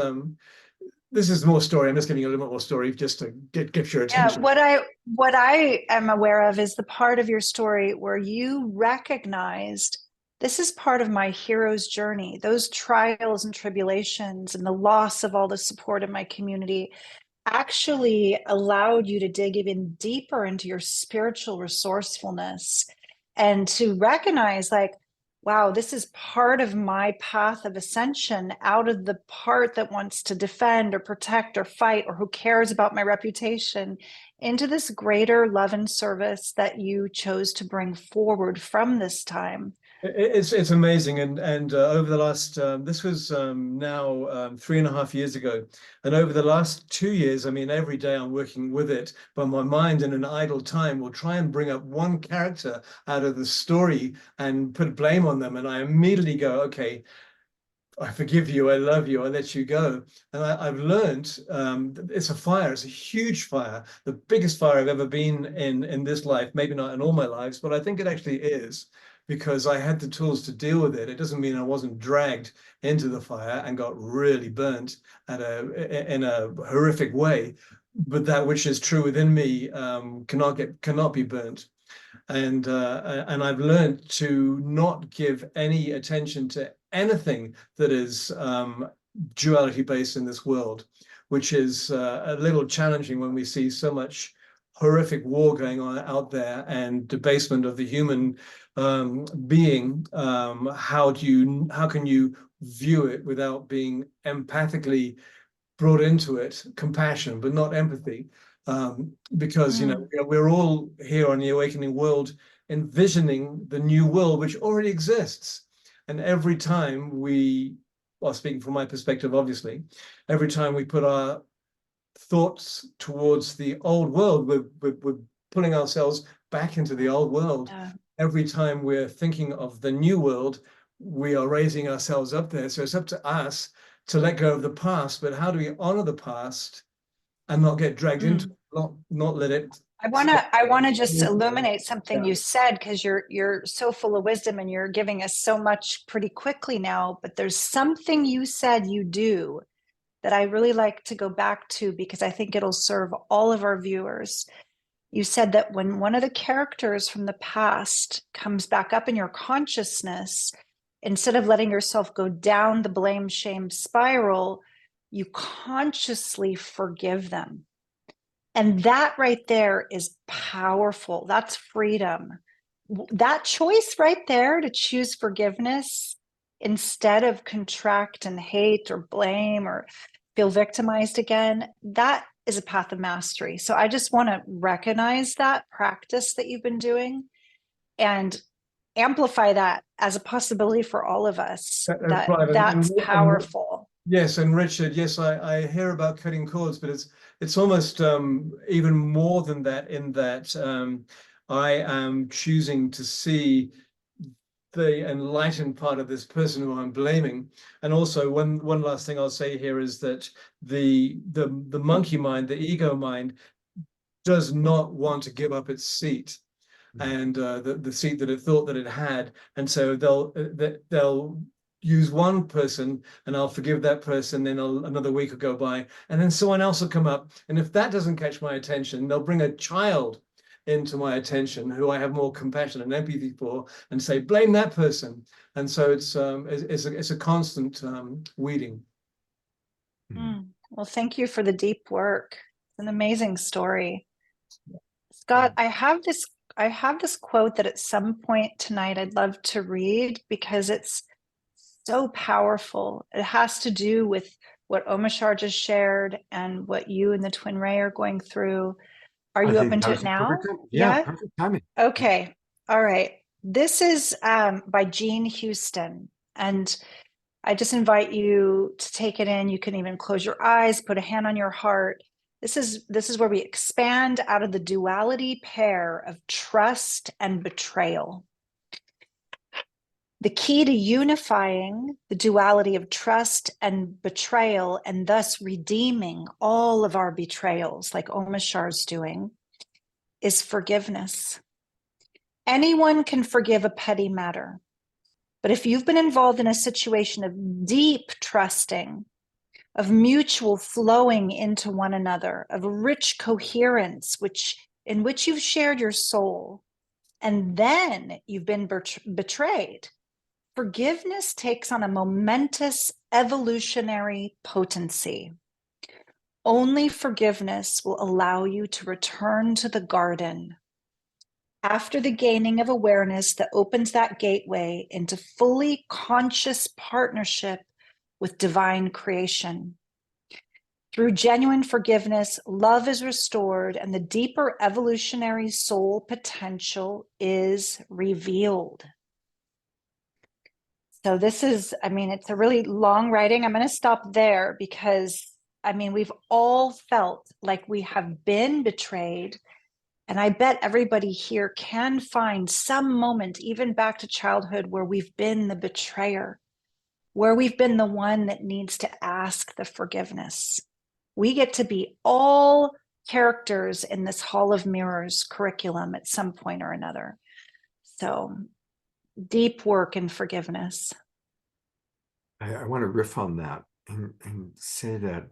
this is more story. I'm just giving you a little bit more story just to get your attention.
Yeah, what I am aware of is the part of your story where you recognized this is part of my hero's journey. Those trials and tribulations and the loss of all the support in my community actually allowed you to dig even deeper into your spiritual resourcefulness and to recognize, like, wow, this is part of my path of ascension out of the part that wants to defend or protect or fight or who cares about my reputation into this greater love and service that you chose to bring forward from this time.
It's amazing, and over the last this was now 3.5 years ago, and over the last 2 years, I mean, every day I'm working with it, but my mind in an idle time will try and bring up one character out of the story and put blame on them, and I immediately go, okay, I forgive you, I love you, I let you go. And I've learned it's a fire, it's a huge fire, the biggest fire I've ever been in this life, maybe not in all my lives, but I think it actually is, because I had the tools to deal with it. It doesn't mean I wasn't dragged into the fire and got really burnt in a horrific way, but that which is true within me cannot be burnt. And I've learned to not give any attention to anything that is duality based in this world, which is a little challenging when we see so much horrific war going on out there and debasement of the human being. How can you view it without being empathically brought into it? Compassion, but not empathy. Because we're all here on the awakening world envisioning the new world which already exists, and every time speaking from my perspective, obviously, every time we put our thoughts towards the old world, we're pulling ourselves back into the old world. Every time we're thinking of the new world, we are raising ourselves up there. So it's up to us to let go of the past, but how do we honor the past and not get dragged into it, not let it.
I want to just illuminate something you said, because you're so full of wisdom and you're giving us so much pretty quickly now, but there's something you said you do that I really like to go back to, because I think it'll serve all of our viewers. You said that when one of the characters from the past comes back up in your consciousness, instead of letting yourself go down the blame shame spiral, you consciously forgive them. And that right there is powerful. That's freedom. that choice right there to choose forgiveness instead of contract and hate or blame or feel victimized again, that is a path of mastery. So I just want to recognize that practice that you've been doing and amplify that as a possibility for all of us.
That's right.
That's powerful.
Yes, and Richard, yes, I hear about cutting cords, but it's almost even more than that, in that I am choosing to see the enlightened part of this person who I'm blaming. And also one last thing I'll say here is that the monkey mind, the ego mind, does not want to give up its seat, and the seat that it thought that it had. And so they'll use one person and I'll forgive that person, then another week will go by, and then someone else will come up. And if that doesn't catch my attention, they'll bring a child into my attention who I have more compassion and empathy for, and say, blame that person. And so it's a constant weeding.
Well, thank you for the deep work. It's an amazing story. Scott, I have this quote that at some point tonight I'd love to read because it's so powerful. It has to do with what Omashar just shared and what you and the Twin Ray are going through. Are you open to it now?
Yeah, perfect timing.
Okay. All right. This is by Jean Houston. And I just invite you to take it in. You can even close your eyes, put a hand on your heart. This is where we expand out of the duality pair of trust and betrayal. The key to unifying the duality of trust and betrayal, and thus redeeming all of our betrayals, like Omashar's doing, is forgiveness. Anyone can forgive a petty matter. But if you've been involved in a situation of deep trusting, of mutual flowing into one another, of rich coherence, in which you've shared your soul, and then you've been betrayed, forgiveness takes on a momentous evolutionary potency. Only forgiveness will allow you to return to the garden after the gaining of awareness that opens that gateway into fully conscious partnership with divine creation. Through genuine forgiveness, love is restored and the deeper evolutionary soul potential is revealed. So this is, it's a really long writing. I'm going to stop there because, we've all felt like we have been betrayed. And I bet everybody here can find some moment, even back to childhood, where we've been the betrayer, where we've been the one that needs to ask the forgiveness. We get to be all characters in this Hall of Mirrors curriculum at some point or another. So deep work in forgiveness.
I want to riff on that and say that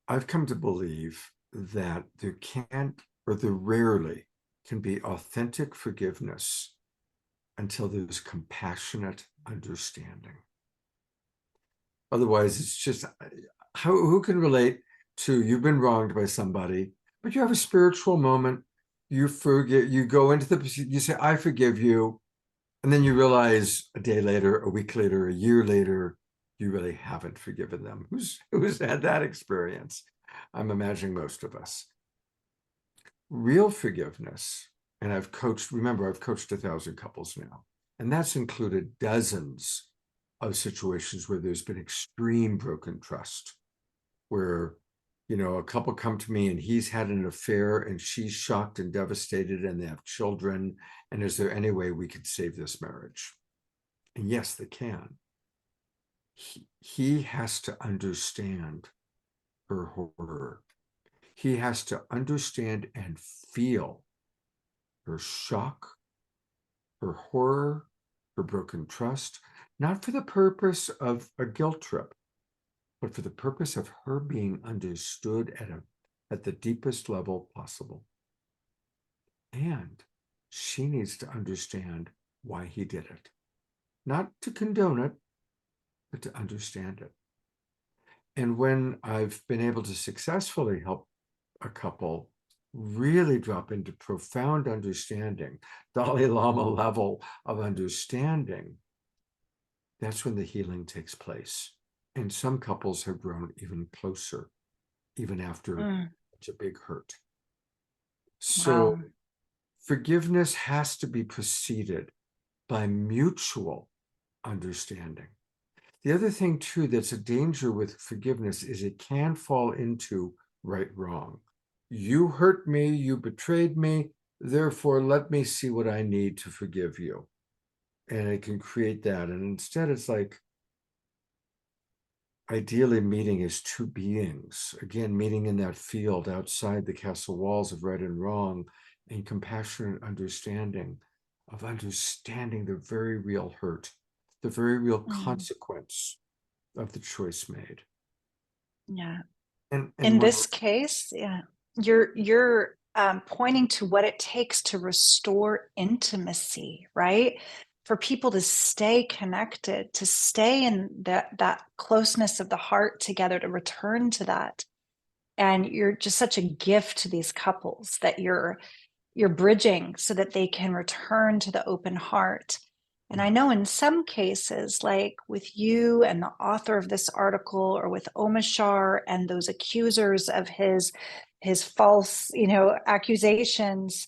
I've come to believe that there can't, or there rarely can be, authentic forgiveness until there's compassionate understanding. Otherwise, it's just, who can relate to, you've been wronged by somebody, but you have a spiritual moment, you forget, you go into you say, I forgive you, and then you realize a day later, a week later, a year later, you really haven't forgiven them. Who's had that experience? I'm imagining most of us. Real forgiveness, and I've coached 1,000 couples now, and that's included dozens of situations where there's been extreme broken trust, where, a couple come to me and he's had an affair and she's shocked and devastated and they have children. And is there any way we could save this marriage? And yes, they can. He has to understand her horror. He has to understand and feel her shock, her horror, her broken trust, not for the purpose of a guilt trip, but for the purpose of her being understood at the deepest level possible. And she needs to understand why he did it. Not to condone it, but to understand it. And when I've been able to successfully help a couple really drop into profound understanding, Dalai Lama level of understanding, that's when the healing takes place. And some couples have grown even closer, even after such a big hurt. So
Wow.
forgiveness has to be preceded by mutual understanding. The other thing, too, that's a danger with forgiveness is it can fall into right, wrong. You hurt me, you betrayed me, therefore let me see what I need to forgive you. And it can create that. And instead, it's like, ideally meeting as two beings, again, meeting in that field outside the castle walls of right and wrong, and compassionate understanding of understanding the very real hurt, the very real consequence of the choice made.
Yeah.
And
In
when,
this case, yeah, you're pointing to what it takes to restore intimacy, right? For people to stay connected, to stay in that closeness of the heart together, to return to that. And you're just such a gift to these couples that you're bridging so that they can return to the open heart. And I know in some cases, like with you and the author of this article, or with Omashar and those accusers of his false, accusations,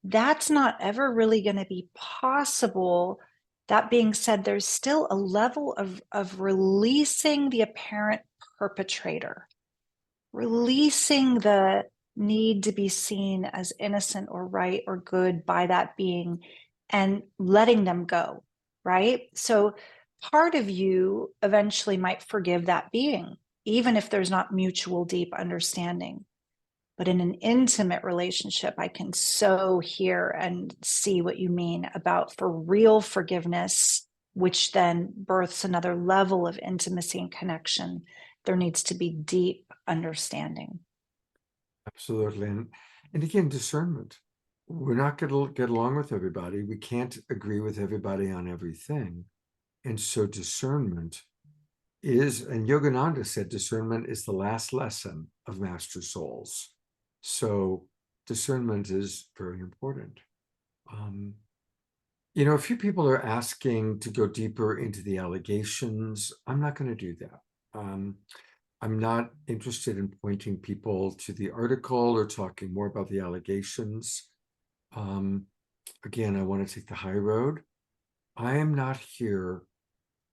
that's not ever really going to be possible. That being said, there's still a level of releasing the apparent perpetrator, releasing the need to be seen as innocent or right or good by that being, and letting them go, right? So part of you eventually might forgive that being, even if there's not mutual deep understanding. But in an intimate relationship, I can so hear and see what you mean about for real forgiveness, which then births another level of intimacy and connection. There needs to be deep understanding.
absolutely. And again, discernment. We're not going to get along with everybody. We can't agree with everybody on everything. And so discernment is, and Yogananda said, discernment is the last lesson of master souls. So discernment is very important. A few people are asking to go deeper into the allegations. I'm not going to do that. I'm not interested in pointing people to the article or talking more about the allegations. Again, I want to take the high road. I am not here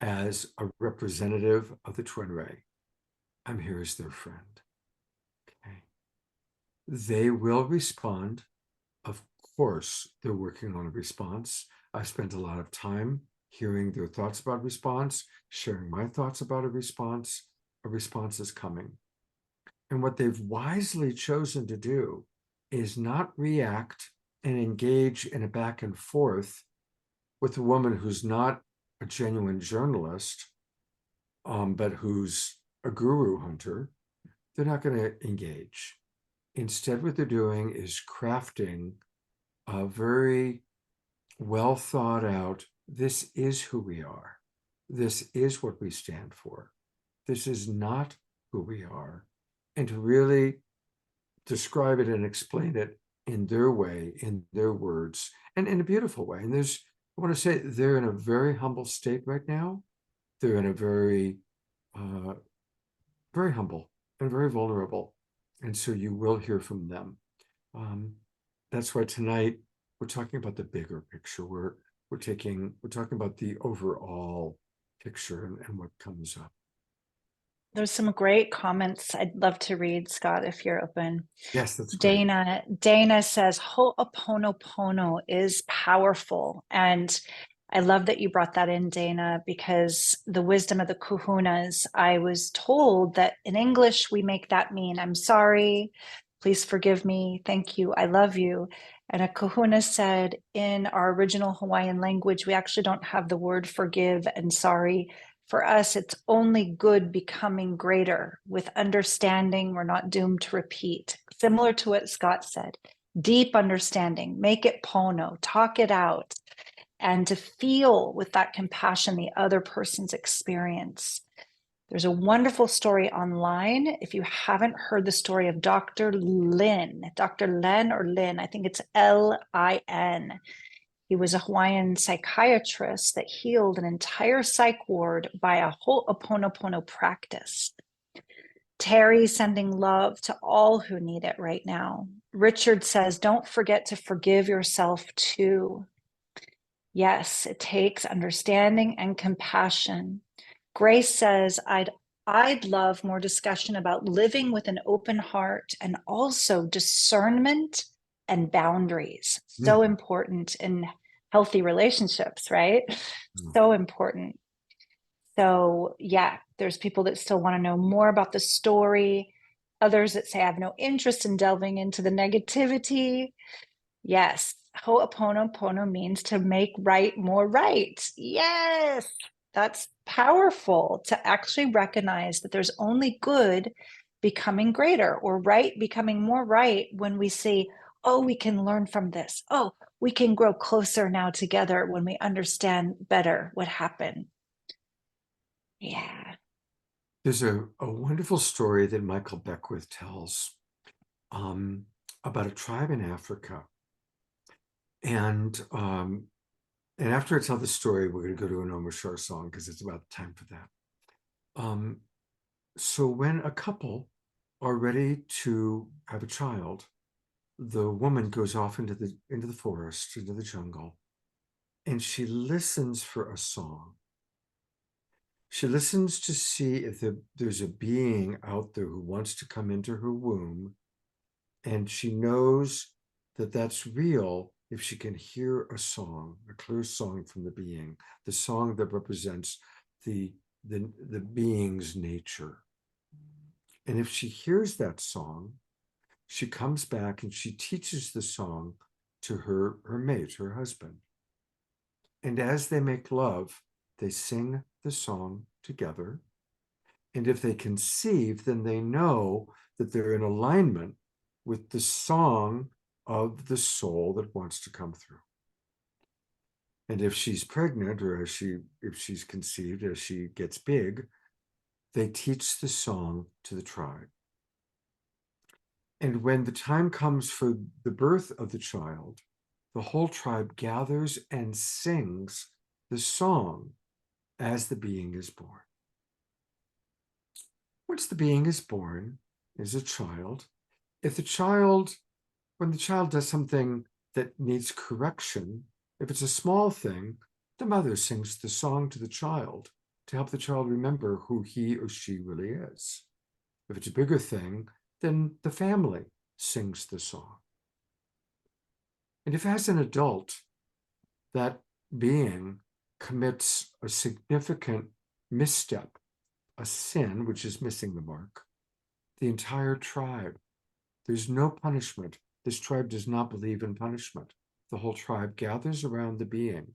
as a representative of the Twin Ray. I'm here as their friend. Okay. They will respond. Of course, they're working on a response. I've spent a lot of time hearing their thoughts about response, sharing my thoughts about a response. A response is coming. And what they've wisely chosen to do is not react and engage in a back and forth with a woman who's not a genuine journalist, but who's a guru hunter. They're not going to engage. Instead, what they're doing is crafting a very well thought out, this is who we are. This is what we stand for. This is not who we are. And to really describe it and explain it in their way, in their words, and in a beautiful way. And I want to say they're in a very humble state right now. They're in a very, very humble and very vulnerable. And so you will hear from them. That's why tonight we're talking about the bigger picture. We're talking about the overall picture and what comes up.
There's some great comments I'd love to read, Scott, if you're open.
Yes, that's great.
Dana says, Ho'oponopono is powerful. And I love that you brought that in, Dana, because the wisdom of the kahunas, I was told that in English, we make that mean, I'm sorry, please forgive me, thank you, I love you. And a kahuna said, in our original Hawaiian language, we actually don't have the word forgive and sorry. For us, it's only good becoming greater. With understanding, we're not doomed to repeat. Similar to what Scott said, deep understanding, make it pono, talk it out, and to feel with that compassion the other person's experience. There's a wonderful story online. If you haven't heard the story of Dr. Lin, or Lin, I think it's Lin. He was a Hawaiian psychiatrist that healed an entire psych ward by a Ho'oponopono practice. Terry sending love to all who need it right now. Richard says, don't forget to forgive yourself too. Yes, it takes understanding and compassion. Grace says, I'd love more discussion about living with an open heart and also discernment and boundaries. So important in healthy relationships, right? So important. So yeah, there's people that still want to know more about the story. Others that say, I have no interest in delving into the negativity. Yes, Ho'oponopono means to make right more right. Yes, that's powerful to actually recognize that there's only good becoming greater or right becoming more right when we see, oh, we can learn from this. Oh, we can grow closer now together when we understand better what happened. Yeah.
There's a wonderful story that Michael Beckwith tells about a tribe in Africa. And after I tell the story, we're going to go to an Omashar song because it's about time for that. So when a couple are ready to have a child, the woman goes off into the forest, into the jungle, and she listens for a song. She listens to see if there's a being out there who wants to come into her womb, and she knows that that's real if she can hear a song, a clear song from the being, the song that represents the being's nature. And if she hears that song, she comes back and she teaches the song to her mate, her husband. And as they make love, they sing the song together. And if they conceive, then they know that they're in alignment with the song of the soul that wants to come through. And if she's pregnant, or if she's conceived, as she gets big, they teach the song to the tribe. And when the time comes for the birth of the child, the whole tribe gathers and sings the song as the being is born. Once the being is born, is a child. When the child does something that needs correction, if it's a small thing, the mother sings the song to the child to help the child remember who he or she really is. If it's a bigger thing, then the family sings the song. And if as an adult, that being commits a significant misstep, a sin, which is missing the mark, the entire tribe, there's no punishment. This tribe does not believe in punishment. The whole tribe gathers around the being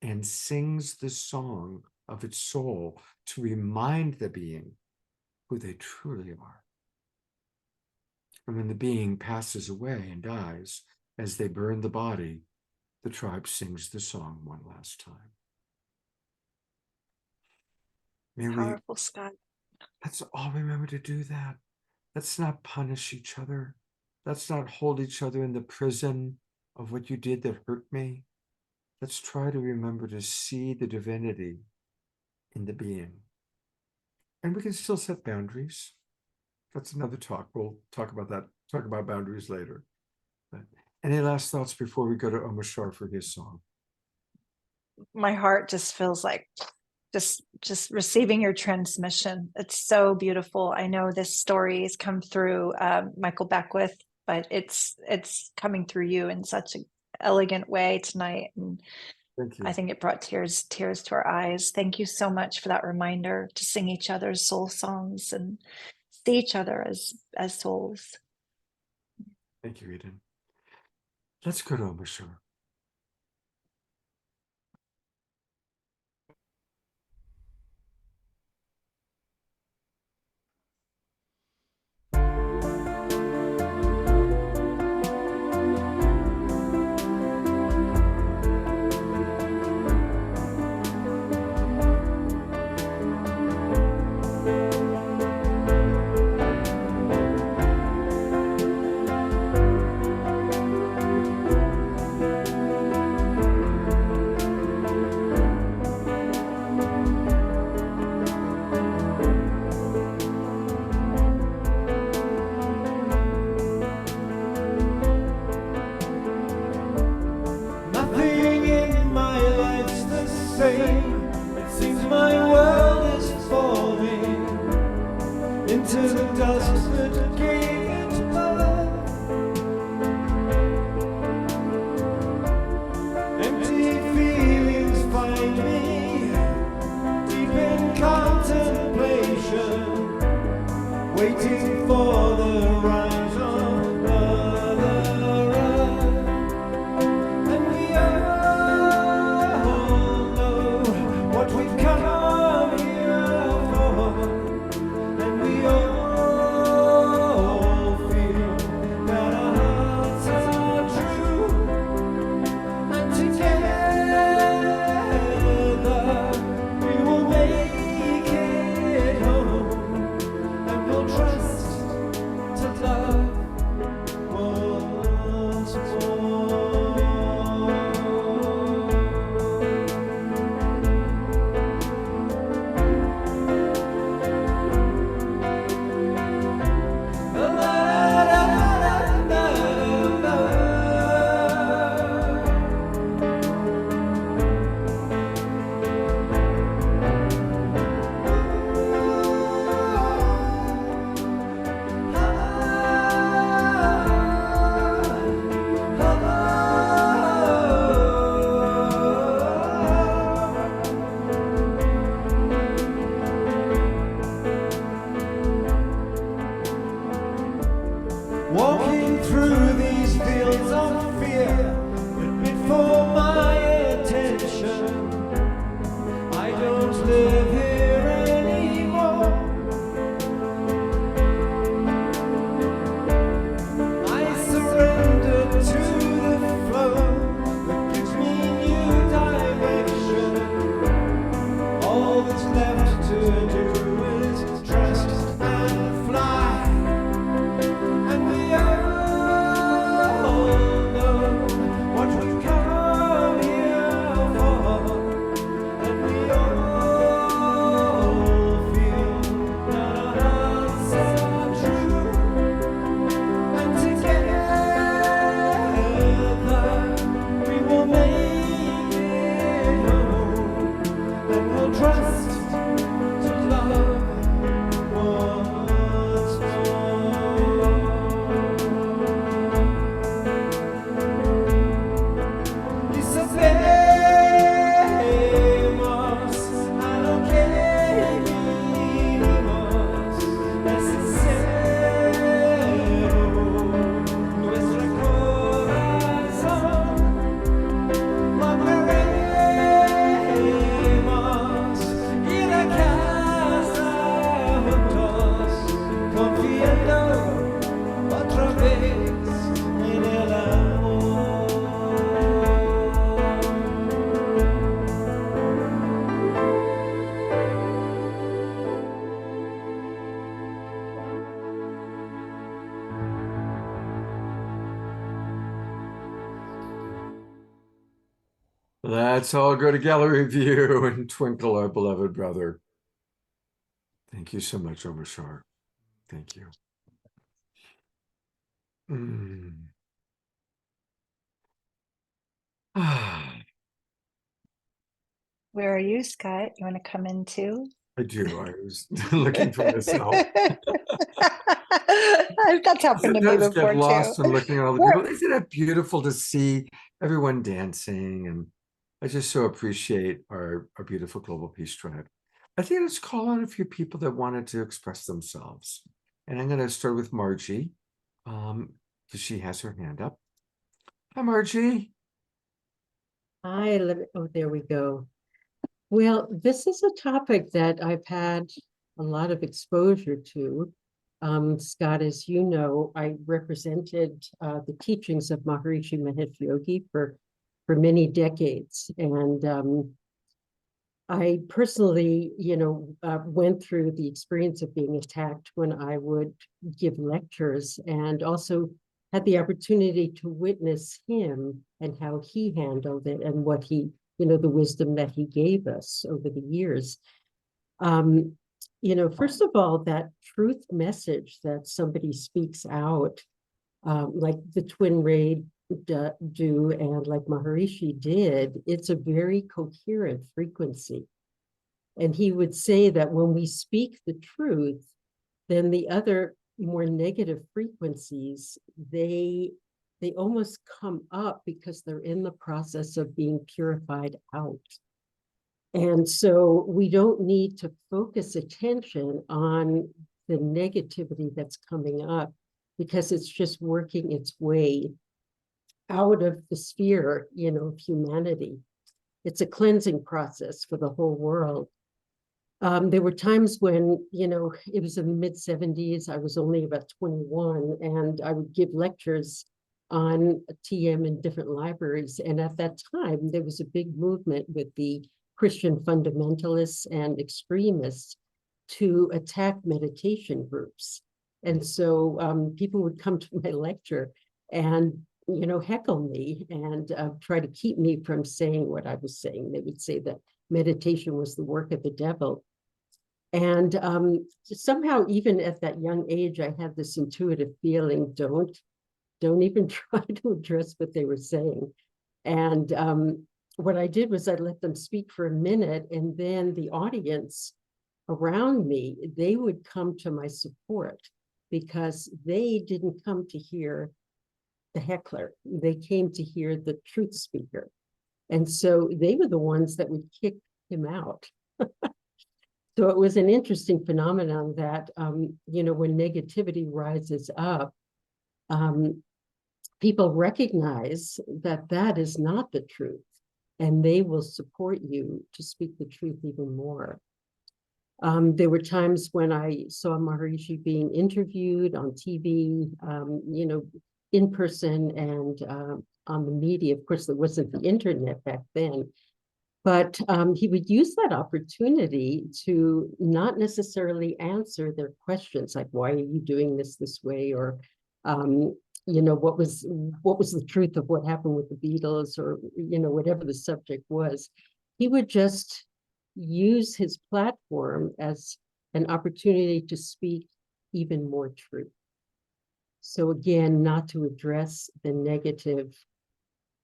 and sings the song of its soul to remind the being who they truly are. And when the being passes away and dies, as they burn the body, the tribe sings the song one last time.
Powerful, Scott.
Let's all remember to do that. Let's not punish each other. Let's not hold each other in the prison of what you did that hurt me. Let's try to remember to see the divinity in the being. And we can still set boundaries. That's another talk. We'll talk about that, talk about boundaries later. But any last thoughts before we go to Omashar for his song?
My heart just feels like just receiving your transmission. It's so beautiful. I know this story has come through Michael Beckwith, but it's coming through you in such an elegant way tonight. And
Thank you.
I think it brought tears to our eyes. Thank you so much for that reminder to sing each other's soul songs and see each other as souls.
Thank you, Eden. Let's go to Omashar.
into dust that gave it birth. Empty feelings find me deep in contemplation, waiting for the rise of Mother Earth. And we all know what we've come here for, and we all feel that our hearts are true, and together we will make it home, and we'll trust to love once more. La, la, la, la, la, walking through these fields of fear that before my attention. I don't live here anymore. I surrender to the flow that gives me new direction. All that's left to do is trust and fly. And we all know what we've come here for, and we all feel that our hearts are true, and together we will make it home, and we'll trust to love once more. Y sabemos a lo que vinimos, es sincero nuestro corazón. Lograremos ir a casa juntos, confiando otra vez en el amor.
Let's all go to gallery view and twinkle our beloved brother. Thank you so much, Omashar. Thank you. Mm. Ah,
Where are you, Scott? You want to come in too?
I do. I was looking for myself.
That's happened to me
Sometimes
before
get lost
too.
in looking at all the
We're-
people. Isn't it beautiful to see everyone dancing? And I just so appreciate our beautiful Global Peace Tribe. I think let's call on a few people that wanted to express themselves. And I'm going to start with Margie, because she has her hand up. Hi, Margie.
Hi, oh, there we go. Well, this is a topic that I've had a lot of exposure to. Scott, as you know, I represented the teachings of Maharishi Mahesh Yogi for many decades. And I personally, went through the experience of being attacked when I would give lectures, and also had the opportunity to witness him and how he handled it, and what he, the wisdom that he gave us over the years. First of all, that truth message that somebody speaks out, like the Twin Ray do and like Maharishi did, it's a very coherent frequency. And he would say that when we speak the truth, then the other more negative frequencies, they almost come up because they're in the process of being purified out. And so we don't need to focus attention on the negativity that's coming up because it's just working its way out of the sphere, of humanity. It's a cleansing process for the whole world. There were times when, it was in the mid-70s, I was only about 21, and I would give lectures on TM in different libraries. And at that time, there was a big movement with the Christian fundamentalists and extremists to attack meditation groups. And so people would come to my lecture and, heckle me and try to keep me from saying what I was saying. They would say that meditation was the work of the devil. And somehow, even at that young age, I had this intuitive feeling, don't even try to address what they were saying. And what I did was I let them speak for a minute, and then the audience around me, they would come to my support because they didn't come to hear the heckler. They came to hear the truth speaker. And so they were the ones that would kick him out. So it was an interesting phenomenon that, when negativity rises up, people recognize that that is not the truth, and they will support you to speak the truth even more. There were times when I saw Maharishi being interviewed on TV, in person and on the media. Of course, there wasn't the internet back then, but he would use that opportunity to not necessarily answer their questions, like, why are you doing this way? Or, what was the truth of what happened with the Beatles, or, whatever the subject was. He would just use his platform as an opportunity to speak even more truth. So again, not to address the negative,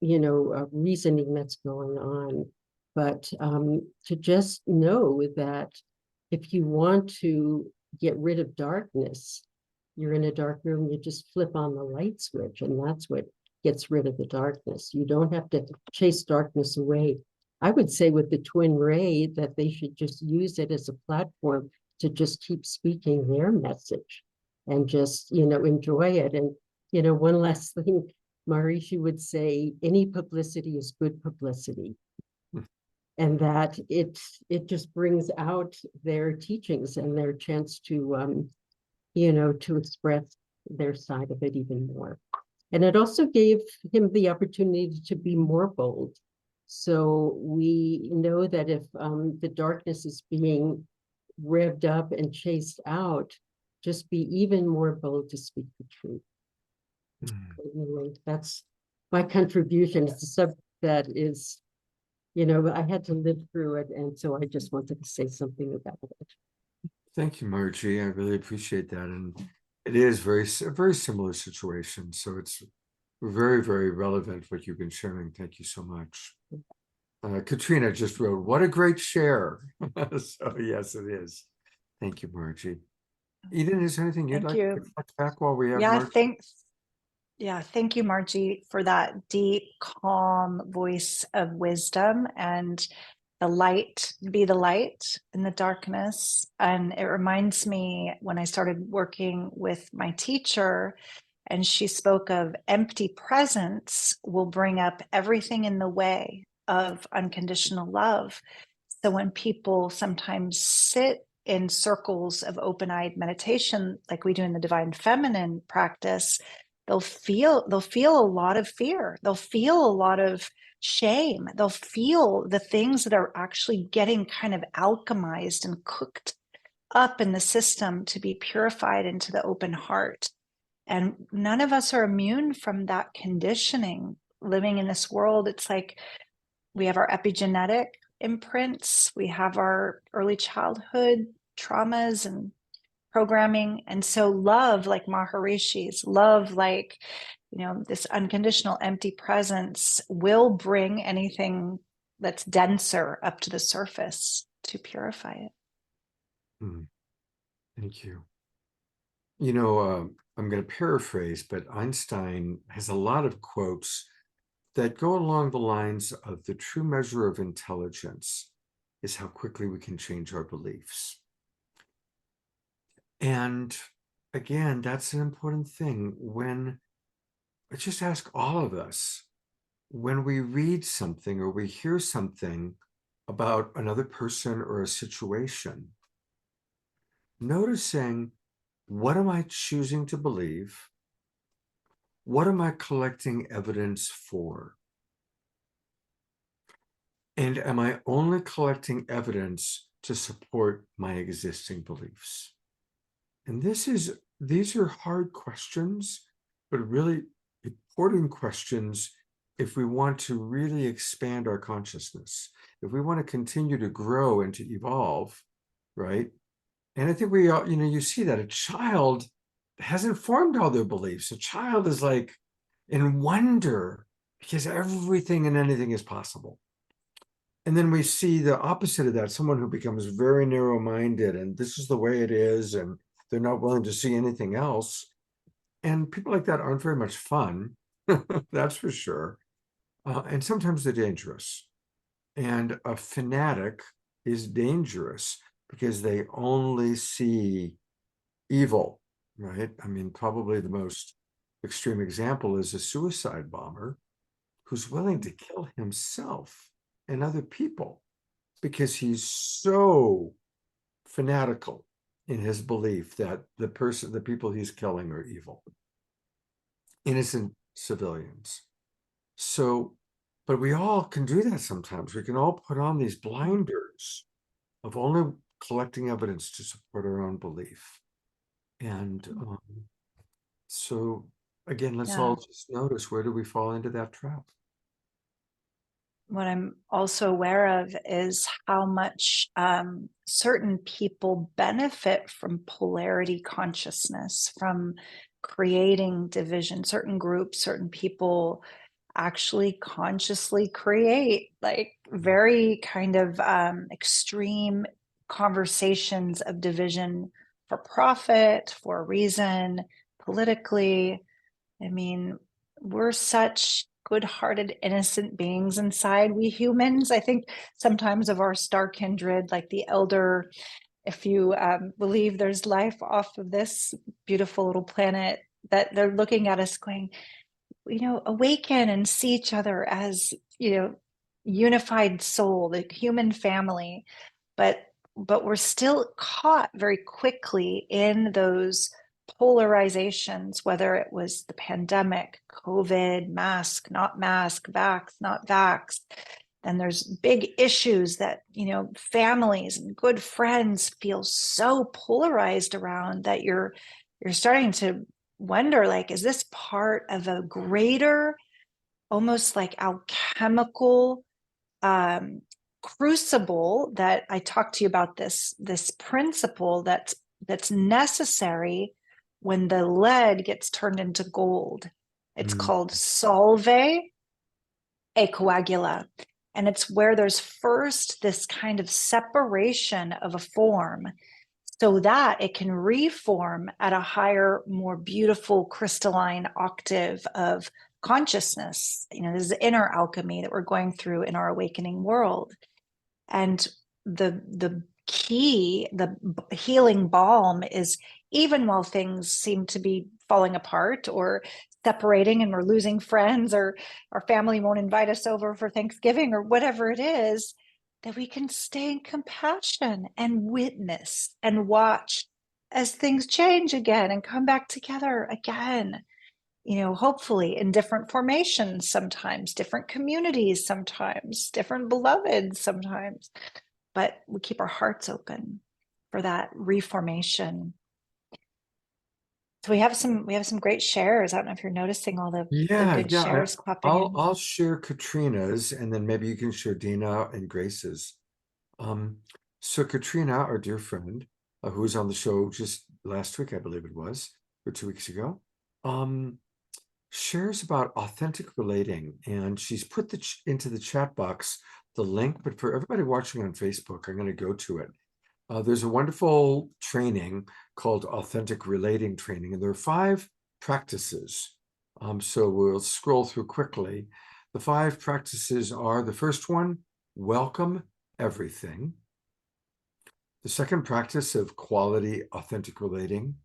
reasoning that's going on, but to just know that if you want to get rid of darkness, you're in a dark room, you just flip on the light switch, and that's what gets rid of the darkness. You don't have to chase darkness away. I would say with the twin ray that they should just use it as a platform to just keep speaking their message and just, enjoy it. And, one last thing, Maharishi would say, any publicity is good publicity. And that it just brings out their teachings and their chance to, to express their side of it even more. And it also gave him the opportunity to be more bold. So we know that if the darkness is being revved up and chased out, just be even more bold to speak the truth. Anyway, that's my contribution. It's a subject that is, I had to live through it, and so I just wanted to say something about it.
Thank you, Margie. I really appreciate that. And it is a very similar situation. So it's very, very relevant what you've been sharing. Thank you so much. Katrina just wrote, what a great share. So yes, it is. Thank you, Margie. Eden, is there anything you'd like to reflect back while we have Margie?
Thanks. Yeah, thank you, Margie, for that deep, calm voice of wisdom and the light, be the light in the darkness. And it reminds me when I started working with my teacher, and she spoke of empty presence will bring up everything in the way of unconditional love. So when people sometimes sit in circles of open-eyed meditation, like we do in the Divine Feminine practice, they'll feel a lot of fear. They'll feel a lot of shame. They'll feel the things that are actually getting kind of alchemized and cooked up in the system to be purified into the open heart. And none of us are immune from that conditioning living in this world. It's like we have our epigenetic imprints, we have our early childhood traumas and programming. And so love, like Maharishi's, love, like, this unconditional empty presence will bring anything that's denser up to the surface to purify it.
Thank you. I'm going to paraphrase, but Einstein has a lot of quotes that go along the lines of the true measure of intelligence is how quickly we can change our beliefs. And again, that's an important thing. When I just ask all of us, when we read something or we hear something about another person or a situation, noticing, what am I choosing to believe? What am I collecting evidence for? And am I only collecting evidence to support my existing beliefs? And these are hard questions, but really important questions if we want to really expand our consciousness, if we want to continue to grow and to evolve, right? And I think we all, you see that a child hasn't formed all their beliefs. A child is like in wonder because everything and anything is possible. And then we see the opposite of that, someone who becomes very narrow-minded and this is the way it is, and they're not willing to see anything else. And people like that aren't very much fun, that's for sure. And sometimes they're dangerous. And a fanatic is dangerous because they only see evil, right? I mean, probably the most extreme example is a suicide bomber who's willing to kill himself and other people because he's so fanatical in his belief that the people he's killing are evil, innocent civilians. So, but we all can do that sometimes. We can all put on these blinders of only collecting evidence to support our own belief. And so again, let's all just notice, where do we fall into that trap?
What I'm also aware of is how much certain people benefit from polarity consciousness, from creating division. Certain groups, certain people actually consciously create like very kind of extreme conversations of division for profit, for a reason, politically. I mean, we're such good-hearted, innocent beings inside, we humans. I think sometimes of our star kindred, like the elder, if you believe there's life off of this beautiful little planet, that they're looking at us going, awaken and see each other as, unified soul, the human family. But we're still caught very quickly in those polarizations, whether it was the pandemic, COVID, mask, not mask, vax, not vax. Then there's big issues that, families and good friends feel so polarized around that you're starting to wonder, like, is this part of a greater, almost like alchemical crucible that I talked to you about, this principle that's necessary when the lead gets turned into gold. It's called solve e coagula. And it's where there's first this kind of separation of a form so that it can reform at a higher, more beautiful crystalline octave of consciousness. This is inner alchemy that we're going through in our awakening world. And the key, the healing balm is, even while things seem to be falling apart or separating and we're losing friends, or our family won't invite us over for Thanksgiving or whatever it is, that we can stay in compassion and witness and watch as things change again and come back together again. Hopefully in different formations, sometimes different communities, sometimes different beloveds, sometimes, but we keep our hearts open for that reformation. So we have some great shares. I don't know if you're noticing all the good shares popping in.
I'll share Katrina's, and then maybe you can share Dina and Grace's. So Katrina, our dear friend, who was on the show just last week, I believe it was, or 2 weeks ago, shares about authentic relating, and she's put into the chat box the link, but for everybody watching on Facebook, I'm going to go to it. There's a wonderful training called Authentic Relating Training, and there are 5 practices. So we'll scroll through quickly. The 5 practices are: the first one, welcome everything. The second practice of quality authentic relating,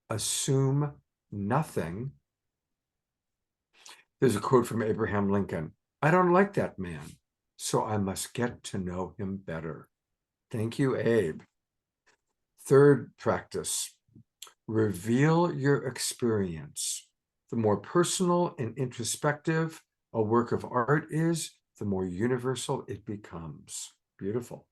assume nothing. There's a quote from Abraham Lincoln: "I don't like that man, so I must get to know him better." Thank you, Abe. Third practice, reveal your experience. The more personal and introspective a work of art is, the more universal it becomes. Beautiful.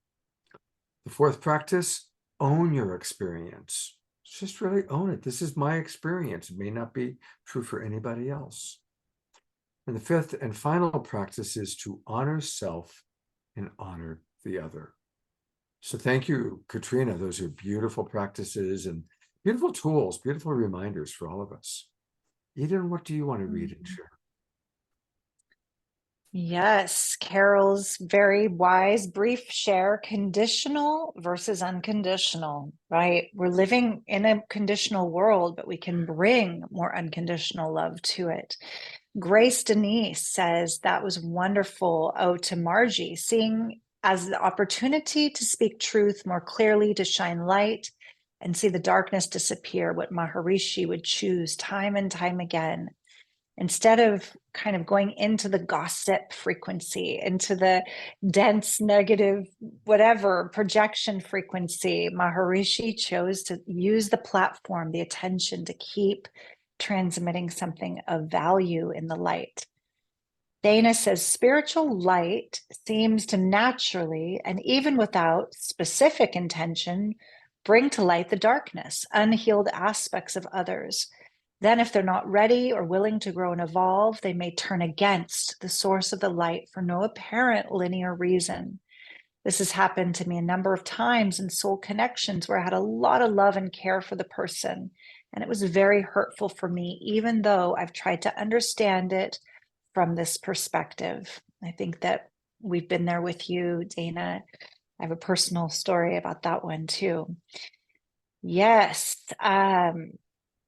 The fourth practice, own your experience. Just really own it. This is my experience. It may not be true for anybody else. And the fifth and final practice is to honor self and honor the other. So thank you, Katrina. Those are beautiful practices and beautiful tools, beautiful reminders for all of us. Eden, what do you want to read and share?
Yes, Carol's very wise brief share, conditional versus unconditional, right? We're living in a conditional world, but we can bring more unconditional love to it. Grace Denise says, that was wonderful. Oh, to Margie, seeing as the opportunity to speak truth more clearly, to shine light and see the darkness disappear, what Maharishi would choose time and time again. Instead of kind of going into the gossip frequency, into the dense negative, whatever projection frequency, Maharishi chose to use the platform, the attention, to keep transmitting something of value in the light. Dana says, spiritual light seems to naturally, and even without specific intention, bring to light the darkness, unhealed aspects of others. Then, if they're not ready or willing to grow and evolve, they may turn against the source of the light for no apparent linear reason. This has happened to me a number of times in soul connections where I had a lot of love and care for the person, and it was very hurtful for me, even though I've tried to understand it from this perspective. I think that we've been there with you, Dana. I have a personal story about that one too. Yes,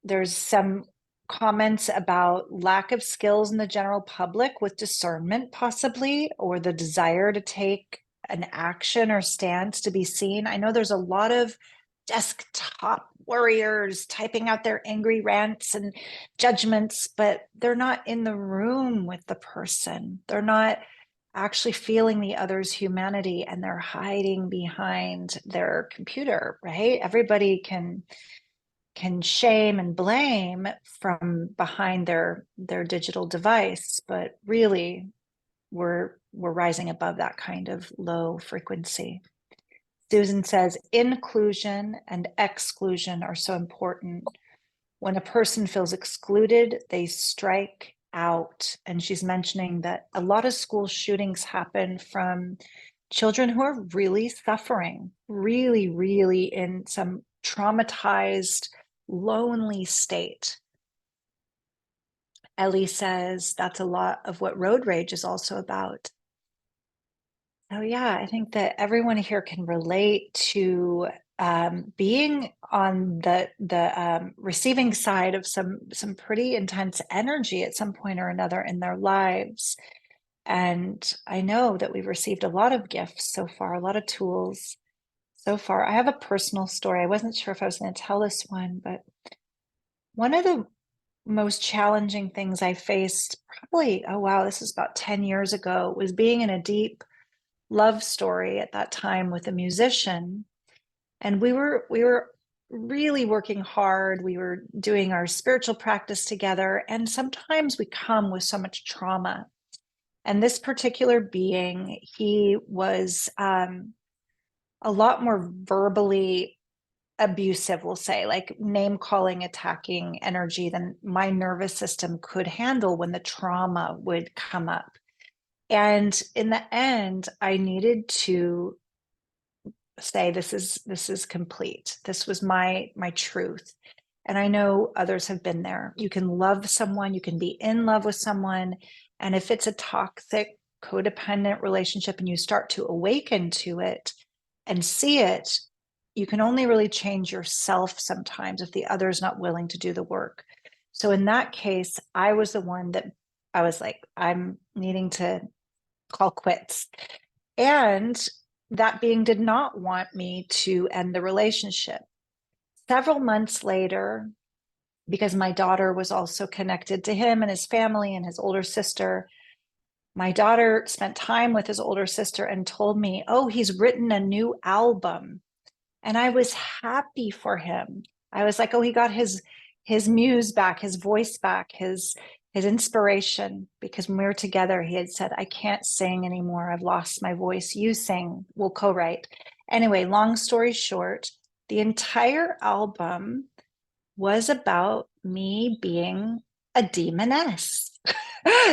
there's some comments about lack of skills in the general public with discernment, possibly, or the desire to take an action or stance to be seen. I know there's a lot of desktop warriors typing out their angry rants and judgments, but they're not in the room with the person. They're not actually feeling the other's humanity, and they're hiding behind their computer, right? Everybody can shame and blame from behind their digital device, but really we're rising above that kind of low frequency. Susan says, inclusion and exclusion are so important. When a person feels excluded, they strike out. And she's mentioning that a lot of school shootings happen from children who are really suffering, really, really in some traumatized, lonely state. Ellie says that's a lot of what road rage is also about. Oh yeah, I think that everyone here can relate to being on the receiving side of some pretty intense energy at some point or another in their lives. And I know that we've received a lot of gifts so far, a lot of tools so far. I have a personal story. I wasn't sure if I was going to tell this one, but one of the most challenging things I faced probably, oh wow, this is about 10 years ago, was being in a deep love story at that time with a musician. And we were really working hard. We were doing our spiritual practice together. And sometimes we come with so much trauma. And this particular being, he was a lot more verbally abusive, we'll say, like name calling, attacking energy than my nervous system could handle when the trauma would come up. And in the end, I needed to say, this is complete. This was my truth. And I know others have been there. You can love someone, you can be in love with someone. And if it's a toxic, codependent relationship and you start to awaken to it and see it, you can only really change yourself sometimes if the other is not willing to do the work. So in that case, I was the one that I was like, I'm needing to call quits. And that being did not want me to end the relationship. Several months later, because my daughter was also connected to him and his family and his older sister, my daughter spent time with his older sister and told me, oh, he's written a new album. And I was happy for him. I was like, oh, he got his muse back, his voice back, his inspiration. Because when we were together, he had said, I can't sing anymore. I've lost my voice. You sing, we'll co-write. Anyway, long story short, the entire album was about me being a demoness.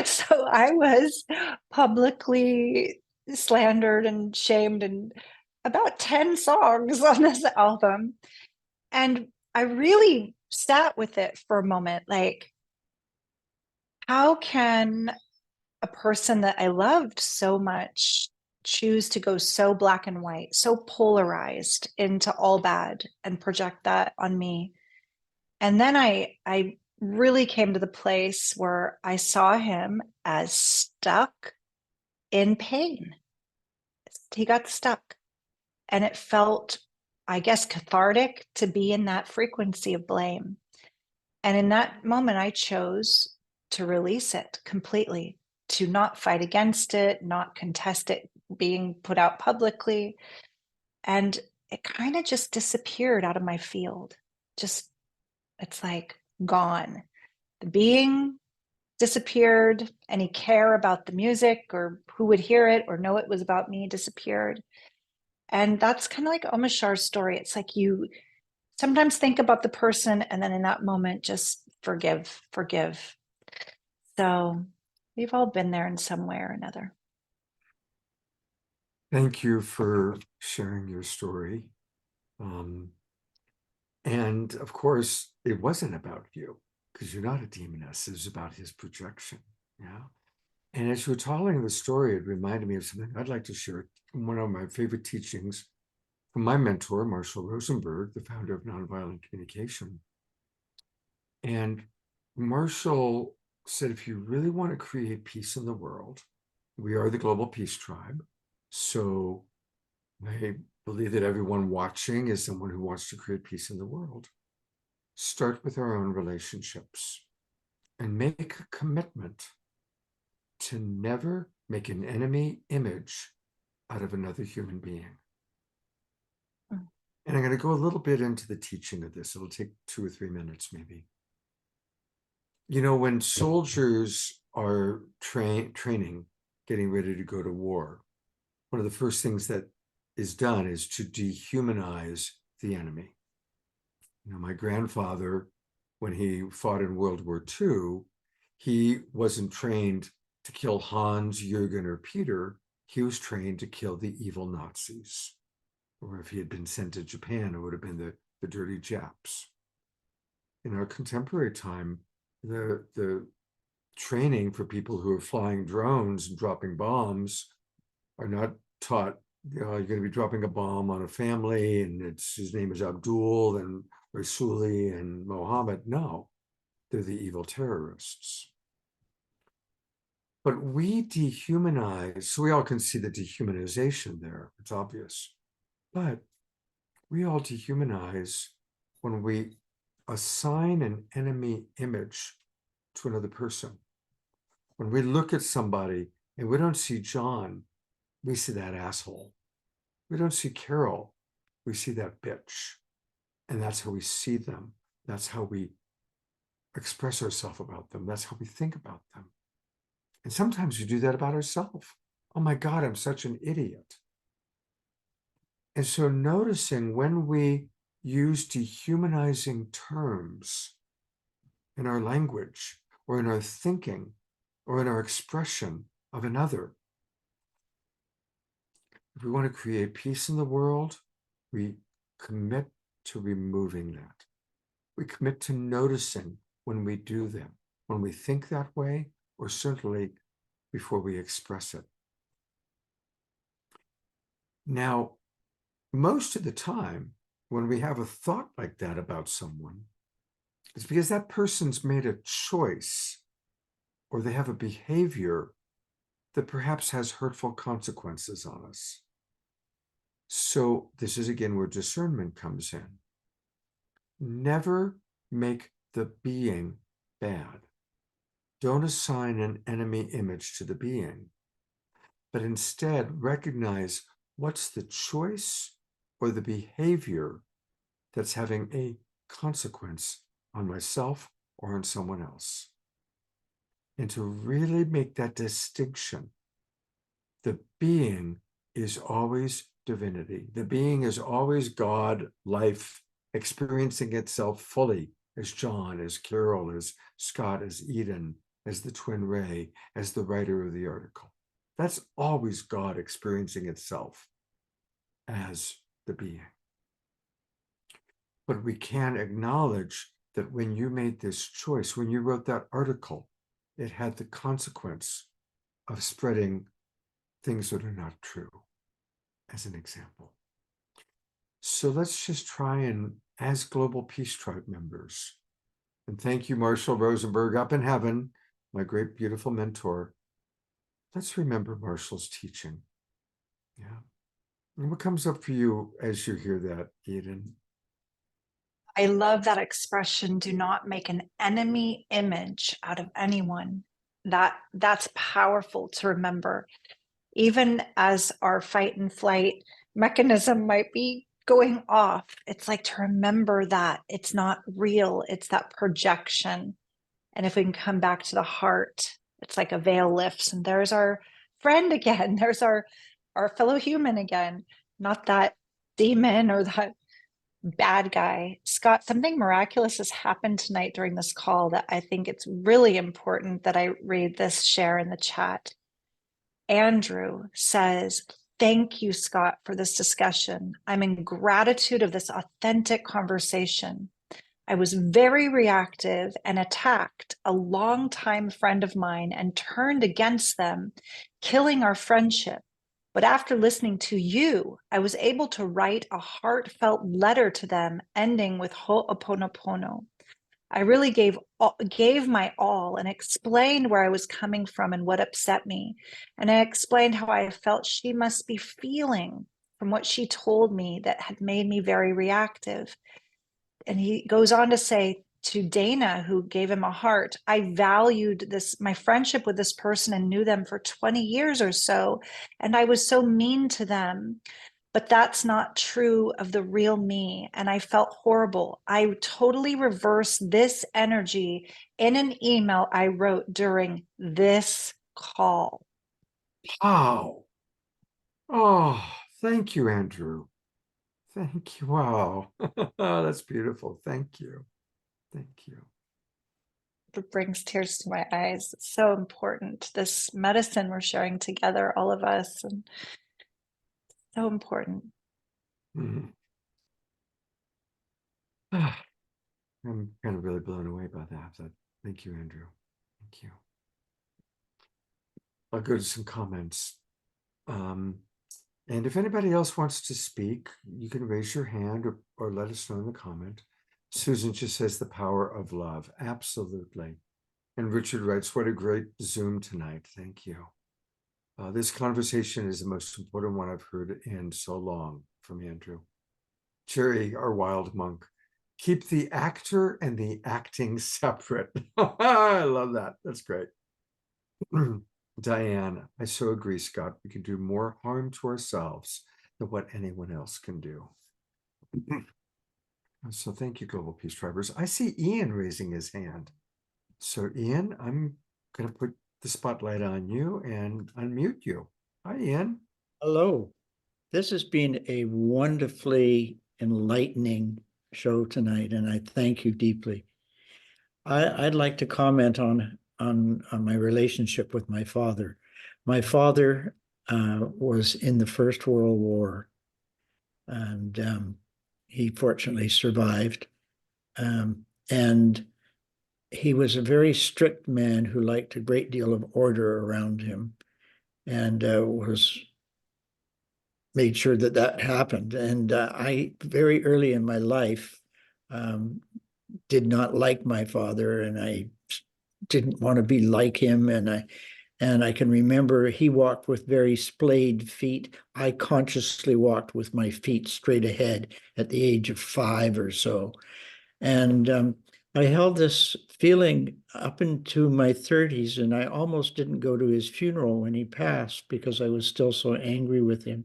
So I was publicly slandered and shamed, and about 10 songs on this album. And I really sat with it for a moment, like, how can a person that I loved so much choose to go so black and white, so polarized into all bad and project that on me? And then I really came to the place where I saw him as stuck in pain. He got stuck. And it felt, I guess, cathartic to be in that frequency of blame. And in that moment, I chose to release it completely, to not fight against it, not contest it being put out publicly. And it kind of just disappeared out of my field. Just, it's like gone. The being disappeared. Any care about the music or who would hear it or know it was about me disappeared. And that's kind of like Omashar's story. It's like you sometimes think about the person and then in that moment, just forgive. So we've all been there in some way or another.
Thank you for sharing your story. And of course, it wasn't about you because you're not a demoness. It was about his projection. Yeah. And as you were telling the story, it reminded me of something I'd like to share. One of my favorite teachings from my mentor, Marshall Rosenberg, the founder of Nonviolent Communication. And Marshall said, if you really want to create peace in the world, we are the Global Peace Tribe. So I believe that everyone watching is someone who wants to create peace in the world. Start with our own relationships and make a commitment to never make an enemy image out of another human being. And I'm going to go a little bit into the teaching of this. It'll take 2 or 3 minutes, maybe. You know, when soldiers are training, getting ready to go to war, one of the first things that is done is to dehumanize the enemy. You know, my grandfather, when he fought in World War II, he wasn't trained to kill Hans, Jürgen, or Peter. He was trained to kill the evil Nazis. Or if he had been sent to Japan, it would have been the dirty Japs. In our contemporary time, the training for people who are flying drones and dropping bombs are not taught, you know, you're going to be dropping a bomb on a family and his name is Abdul and Rasuli and Mohammed. No, they're the evil terrorists. But we dehumanize, so we all can see the dehumanization there. It's obvious. But we all dehumanize when we assign an enemy image to another person. When we look at somebody and we don't see John, we see that asshole. We don't see Carol, we see that bitch. And that's how we see them. That's how we express ourselves about them. That's how we think about them. And sometimes we do that about ourselves. Oh my God, I'm such an idiot. And so noticing when we use dehumanizing terms in our language or in our thinking or in our expression of another, if we want to create peace in the world, we commit to removing that. We commit to noticing when we do them, when we think that way, or certainly before we express it. Now, most of the time, when we have a thought like that about someone, it's because that person's made a choice or they have a behavior that perhaps has hurtful consequences on us. So this is again where discernment comes in. Never make the being bad. Don't assign an enemy image to the being, but instead recognize what's the choice or the behavior that's having a consequence on myself or on someone else. And to really make that distinction, the being is always divinity. The being is always God, life, experiencing itself fully as John, as Carol, as Scott, as Eden, as the twin ray, as the writer of the article. That's always God experiencing itself as the being. But we can acknowledge that when you made this choice, when you wrote that article, it had the consequence of spreading things that are not true, as an example. So let's just try and, as Global Peace Tribe members, and thank you, Marshall Rosenberg, up in heaven, my great, beautiful mentor. Let's remember Marshall's teaching. Yeah. And what comes up for you as you hear that, Eden?
I love that expression, do not make an enemy image out of anyone. That's powerful to remember. Even as our fight and flight mechanism might be going off, it's like to remember that it's not real, it's that projection. And if we can come back to the heart, it's like a veil lifts and there's our friend again, there's our fellow human again, not that demon or that bad guy. Scott, something miraculous has happened tonight during this call that I think it's really important that I read this share in the chat. Andrew says, thank you, Scott, for this discussion. I'm in gratitude of this authentic conversation. I was very reactive and attacked a longtime friend of mine and turned against them, killing our friendship. But after listening to you, I was able to write a heartfelt letter to them, ending with ho'oponopono. I really gave my all and explained where I was coming from and what upset me. And I explained how I felt she must be feeling from what she told me that had made me very reactive. And he goes on to say to Dana, who gave him a heart, I valued my friendship with this person and knew them for 20 years or so. And I was so mean to them. But that's not true of the real me. And I felt horrible. I totally reversed this energy in an email I wrote during this call.
Wow. Oh, thank you, Andrew. Thank you. Wow. That's beautiful. Thank you. Thank you.
It brings tears to my eyes. It's so important. This medicine we're sharing together, all of us, and so important.
Mm. I'm kind of really blown away by that. Thank you, Andrew. Thank you. I'll go to some comments. And if anybody else wants to speak, you can raise your hand or let us know in the comment. Susan just says the power of love. Absolutely. And Richard writes, what a great Zoom tonight. Thank you. This conversation is the most important one I've heard in so long from Andrew. Jerry, our wild monk. Keep the actor and the acting separate. I love that. That's great. Diane, I so agree, Scott. We can do more harm to ourselves than what anyone else can do. So thank you, Global Peace Tribers. I see Ian raising his hand. So Ian, I'm going to put the spotlight on you and unmute you. Hi, Ian.
Hello. This has been a wonderfully enlightening show tonight, and I thank you deeply. I'd like to comment on my relationship with my father. My father was in the First World War, and he fortunately survived. And he was a very strict man who liked a great deal of order around him, and was made sure that that happened. And I, very early in my life, did not like my father, and I didn't want to be like him. And I can remember he walked with very splayed feet. I consciously walked with my feet straight ahead at the age of 5 or so. And I held this feeling up into my 30s, and I almost didn't go to his funeral when he passed because I was still so angry with him.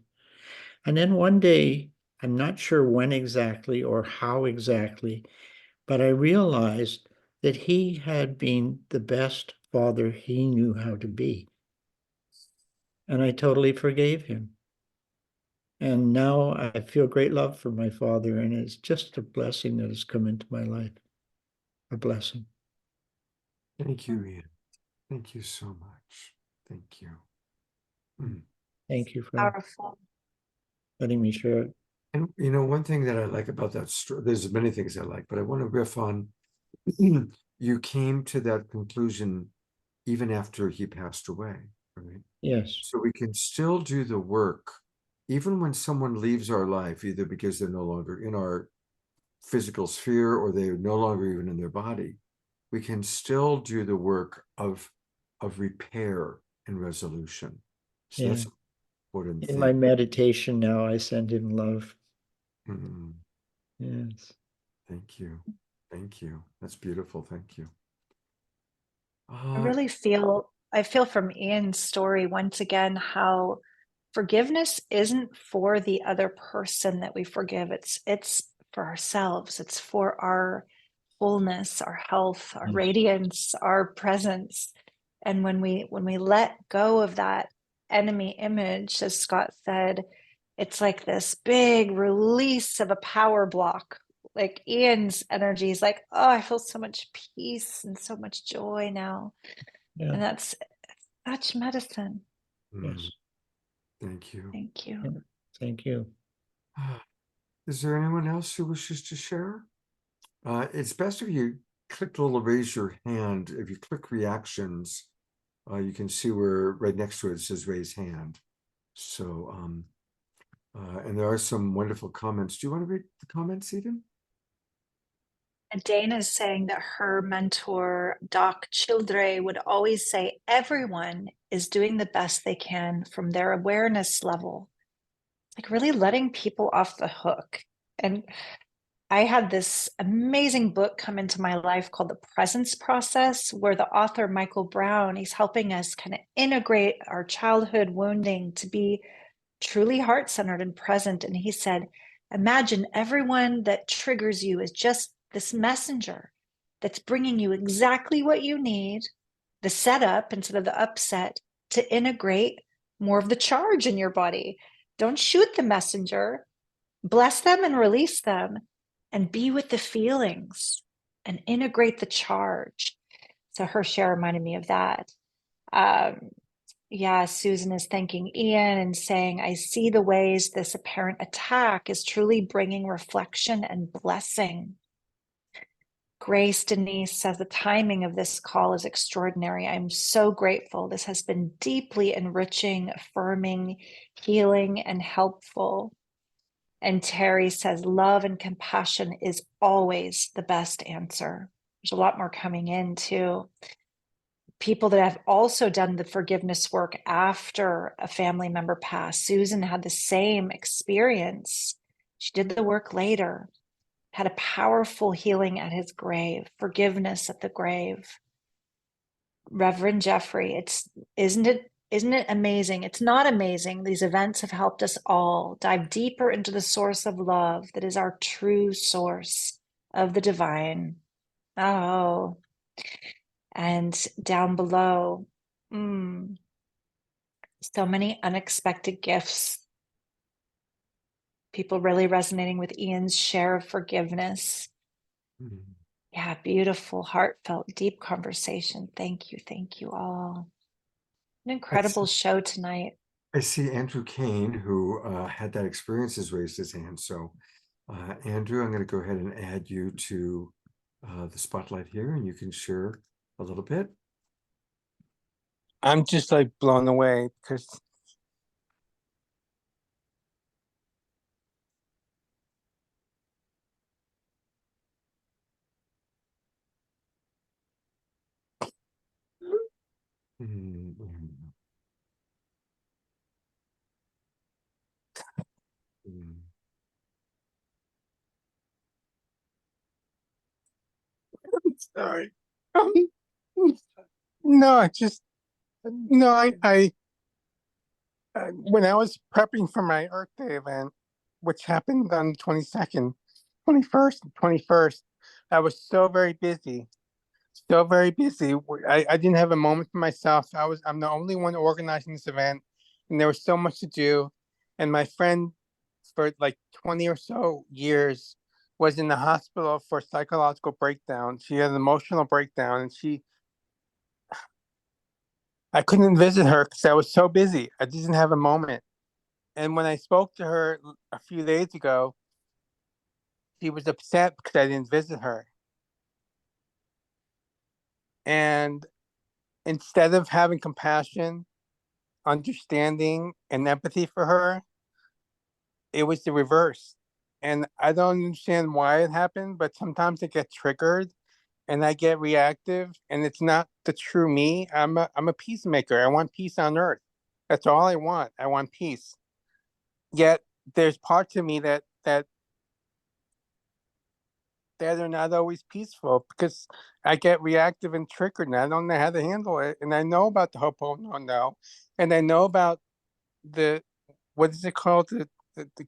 And then one day, I'm not sure when exactly or how exactly, but I realized that he had been the best father he knew how to be. And I totally forgave him. And now I feel great love for my father, and it's just a blessing that has come into my life. A blessing.
Thank you, Ian. Thank you so much. Thank you. Mm.
Thank you for
Powerful.
letting me share it.
And you know, one thing that I like about that story, there's many things I like, but I want to riff on, you came to that conclusion even after he passed away, right?
Yes.
So we can still do the work, even when someone leaves our life, either because they're no longer in our physical sphere or they're no longer even in their body. We can still do the work of repair and resolution. So
Yeah.
that's an important
In
thing.
my meditation now, I send him love.
Mm,
Yes.
thank you. Thank you. That's beautiful. Thank you.
I feel from Ian's story once again how forgiveness isn't for the other person that we forgive. It's for ourselves. It's for our wholeness, our health, our
Yes.
radiance, our presence. And when we let go of that enemy image, as Scott said, it's like this big release of a power block. Like Ian's energy is like, oh, I feel so much peace and so much joy now.
Yeah.
And that's such medicine.
Yes.
Thank you.
Thank you.
Yeah. Thank you.
Is there anyone else who wishes to share? It's best if you click the little raise your hand. If you click reactions, you can see where right next to it says raise hand. So, and there are some wonderful comments. Do you want to read the comments, Eden?
And Dana's saying that her mentor, Doc Childre, would always say everyone is doing the best they can from their awareness level. Like really letting people off the hook. And I had this amazing book come into my life called The Presence Process, where the author, Michael Brown, he's helping us kind of integrate our childhood wounding to be truly heart-centered and present. And he said, imagine everyone that triggers you is just this messenger that's bringing you exactly what you need, the setup instead of the upset, to integrate more of the charge in your body. Don't shoot the messenger, bless them and release them, and be with the feelings and integrate the charge. So her share reminded me of that. Yeah, Susan is thanking Ian and saying, I see the ways this apparent attack is truly bringing reflection and blessing. Grace Denise says the timing of this call is extraordinary. I'm so grateful. This has been deeply enriching, affirming, healing, and helpful. And Terry says love and compassion is always the best answer. There's a lot more coming in too. People that have also done the forgiveness work after a family member passed. Susan had the same experience. She did the work later, had a powerful healing at his grave, forgiveness at the grave. Reverend Jeffrey, isn't it amazing? It's not amazing. These events have helped us all dive deeper into the source of love that is our true source of the divine. Oh, and down below, so many unexpected gifts. People really resonating with Ian's share of forgiveness. Yeah, beautiful, heartfelt, deep conversation. Thank you all. An incredible show tonight.
I see Andrew Kane, who had that experience, has raised his hand. So, Andrew, I'm going to go ahead and add you to the spotlight here, and you can share a little bit.
I'm just like blown away because Sorry. Um, no, when I was prepping for my Earth Day event, which happened on the 22nd, 21st, and 21st, I was so very busy. So very busy. I didn't have a moment for myself. I'm the only one organizing this event, and there was so much to do. And my friend, for like 20 or so years, was in the hospital for psychological breakdown. She had an emotional breakdown, and I couldn't visit her because I was so busy. I didn't have a moment. And when I spoke to her a few days ago, she was upset because I didn't visit her. And instead of having compassion, understanding, and empathy for her, it was the reverse. And I don't understand why it happened, but sometimes I get triggered and I get reactive, and it's not the true me. I'm a peacemaker. I want peace on earth. That's all I want. I want peace. Yet there's parts of me that are not always peaceful because I get reactive and triggered, and I don't know how to handle it. And I know about the Ho'oponopono, and I know about the what is it called, the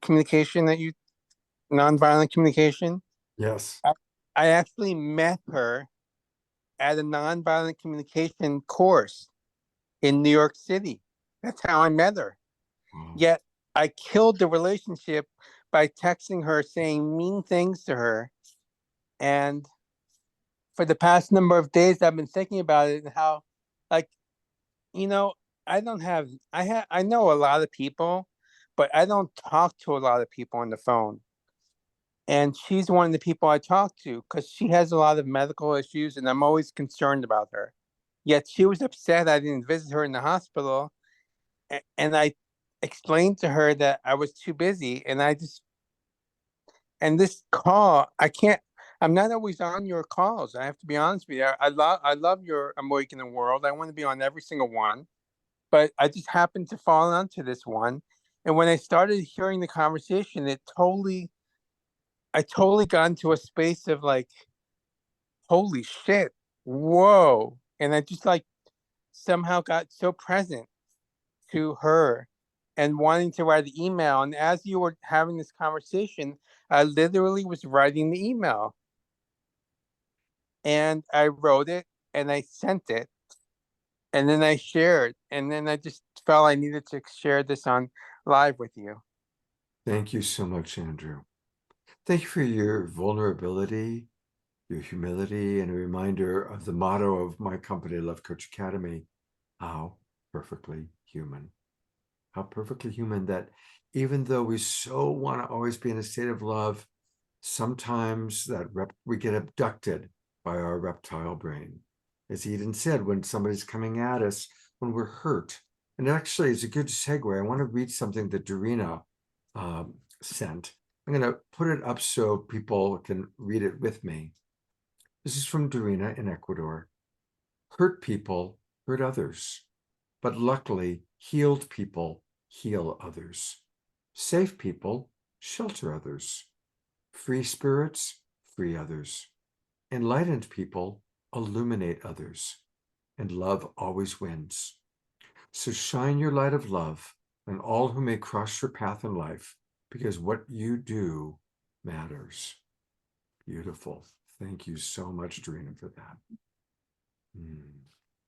communication that you nonviolent communication.
Yes.
I actually met her at a nonviolent communication course in New York City. That's how I met her.
Wow.
Yet I killed the relationship by texting her, saying mean things to her. And for the past number of days, I've been thinking about it and how, like, you know, I don't have, I know a lot of people, but I don't talk to a lot of people on the phone. And she's one of the people I talk to because she has a lot of medical issues, and I'm always concerned about her. Yet she was upset I didn't visit her in the hospital, and I explained to her that I was too busy, and this call, I'm not always on your calls. I have to be honest with you. I love your Awakening World. I want to be on every single one, but I just happened to fall onto this one. And when I started hearing the conversation, I totally got into a space of like, holy shit, whoa. And I just like somehow got so present to her and wanting to write the email. And as you were having this conversation, I literally was writing the email. And I wrote it and I sent it. And then I shared. And then I just felt I needed to share this on live with you.
Thank you so much, Andrew. Thank you for your vulnerability, your humility, and a reminder of the motto of my company, Love Coach Academy: how perfectly human. How perfectly human that even though we so want to always be in a state of love, sometimes we get abducted by our reptile brain. As Eden said, when somebody's coming at us, when we're hurt. And actually, it's a good segue. I want to read something that Dorina sent. I'm going to put it up so people can read it with me. This is from Dorina in Ecuador. Hurt people hurt others, but luckily, healed people heal others. Safe people shelter others. Free spirits free others. Enlightened people illuminate others. And love always wins. So shine your light of love on all who may cross your path in life, because what you do matters. Beautiful. Thank you so much, Dorina, for that.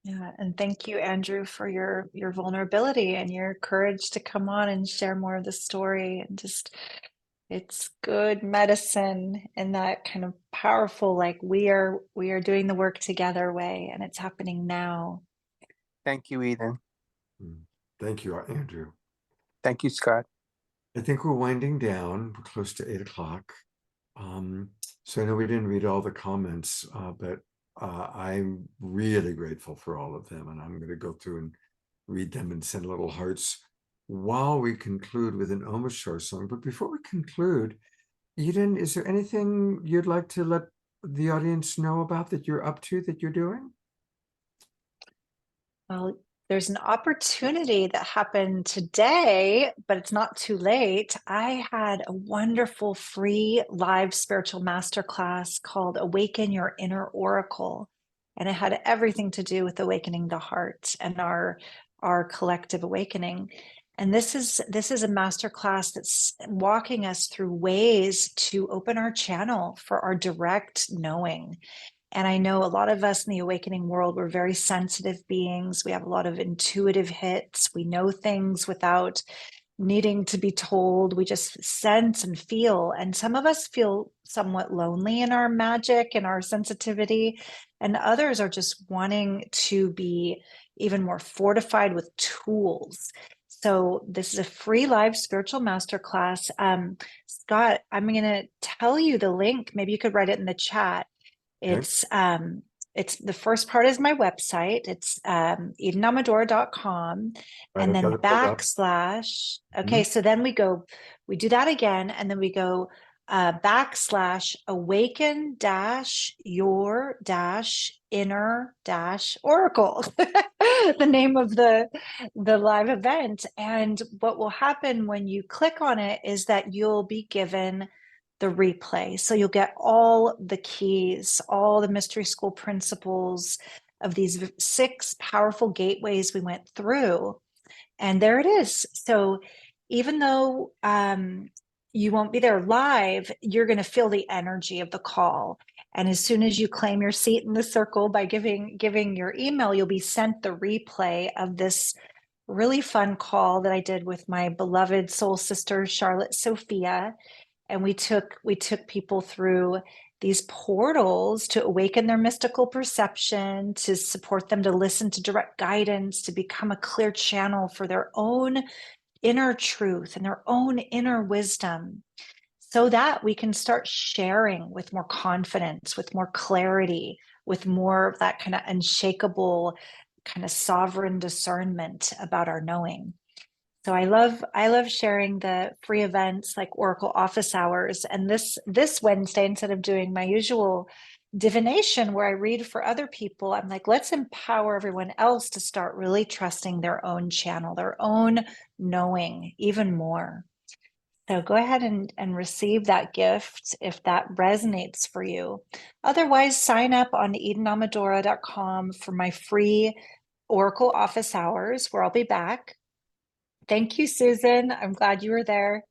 Yeah, and thank you, Andrew, for your vulnerability and your courage to come on and share more of the story. And just, it's good medicine in that kind of powerful, like we are doing the work together way, and it's happening now.
Thank you, Eden.
Thank you, Andrew.
Thank you, Scott.
I think we're winding down. We're close to 8 o'clock. So I know we didn't read all the comments, but I'm really grateful for all of them. And I'm going to go through and read them and send little hearts while we conclude with an Omashar song. But before we conclude, Eden, is there anything you'd like to let the audience know about that you're up to, that you're doing?
Well, there's an opportunity that happened today, but it's not too late. I had a wonderful free live spiritual masterclass called Awaken Your Inner Oracle. And it had everything to do with awakening the heart and our collective awakening. And this is a masterclass that's walking us through ways to open our channel for our direct knowing. And I know a lot of us in the awakening world, we're very sensitive beings. We have a lot of intuitive hits. We know things without needing to be told. We just sense and feel. And some of us feel somewhat lonely in our magic and our sensitivity. And others are just wanting to be even more fortified with tools. So this is a free live spiritual masterclass. Scott, I'm going to tell you the link. Maybe you could write it in the chat. It's the first part is my website. It's EdenAmadora.com, and then backslash. Okay, so then we do that again, and then we go backslash awaken dash your dash inner dash oracle, the name of the live event. And what will happen when you click on it is that you'll be given the replay. So you'll get all the keys, all the mystery school principles of these 6 powerful gateways we went through. And there it is. So even though you won't be there live, you're going to feel the energy of the call. And as soon as you claim your seat in the circle by giving your email, you'll be sent the replay of this really fun call that I did with my beloved soul sister, Charlotte Sophia. And we took people through these portals to awaken their mystical perception, to support them to listen to direct guidance, to become a clear channel for their own inner truth and their own inner wisdom, so that we can start sharing with more confidence, with more clarity, with more of that kind of unshakable, kind of sovereign discernment about our knowing. So I love sharing the free events like Oracle office hours. And this Wednesday, instead of doing my usual divination where I read for other people, I'm like, let's empower everyone else to start really trusting their own channel, their own knowing even more. So go ahead and receive that gift if that resonates for you. Otherwise, sign up on EdenAmadora.com for my free Oracle office hours, where I'll be back. Thank you, Susan. I'm glad you were there.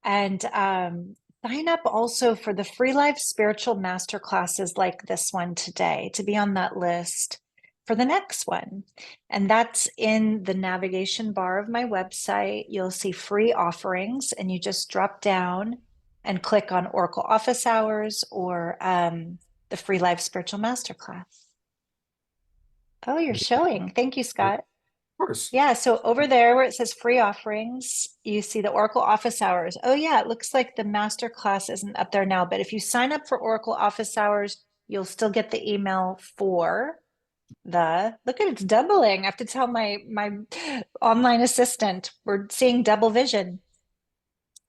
And sign up also for the free live spiritual masterclasses like this one today, to be on that list for the next one. And that's in the navigation bar of my website. You'll see free offerings, and you just drop down and click on Oracle office hours or the free live spiritual masterclass. Oh, you're showing. Thank you, Scott.
Of course.
Yeah, so over there where it says free offerings, you see the Oracle office hours. Oh yeah, it looks like the master class isn't up there now, but if you sign up for Oracle office hours, you'll still get the email for look at it's doubling. I have to tell my online assistant, we're seeing double vision.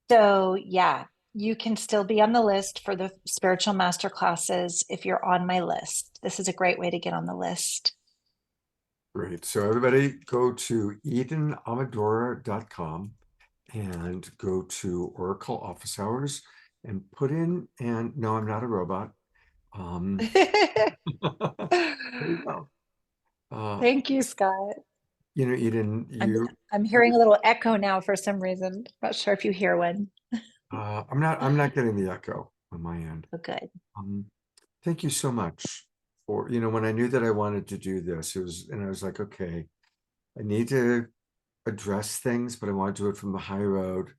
So yeah, you can still be on the list for the spiritual master classes if you're on my list. This is a great way to get on the list.
Great. So everybody go to EdenAmadora.com and go to Oracle office hours and put in, and no, I'm not a robot. There you go.
Thank you, Scott.
You know, Eden,
I'm hearing a little echo now for some reason. Not sure if you hear one.
I'm not getting the echo on my end.
Oh, good.
Thank you so much. For, you know, when I knew that I wanted to do this, I was like, okay, I need to address things, but I want to do it from the high road.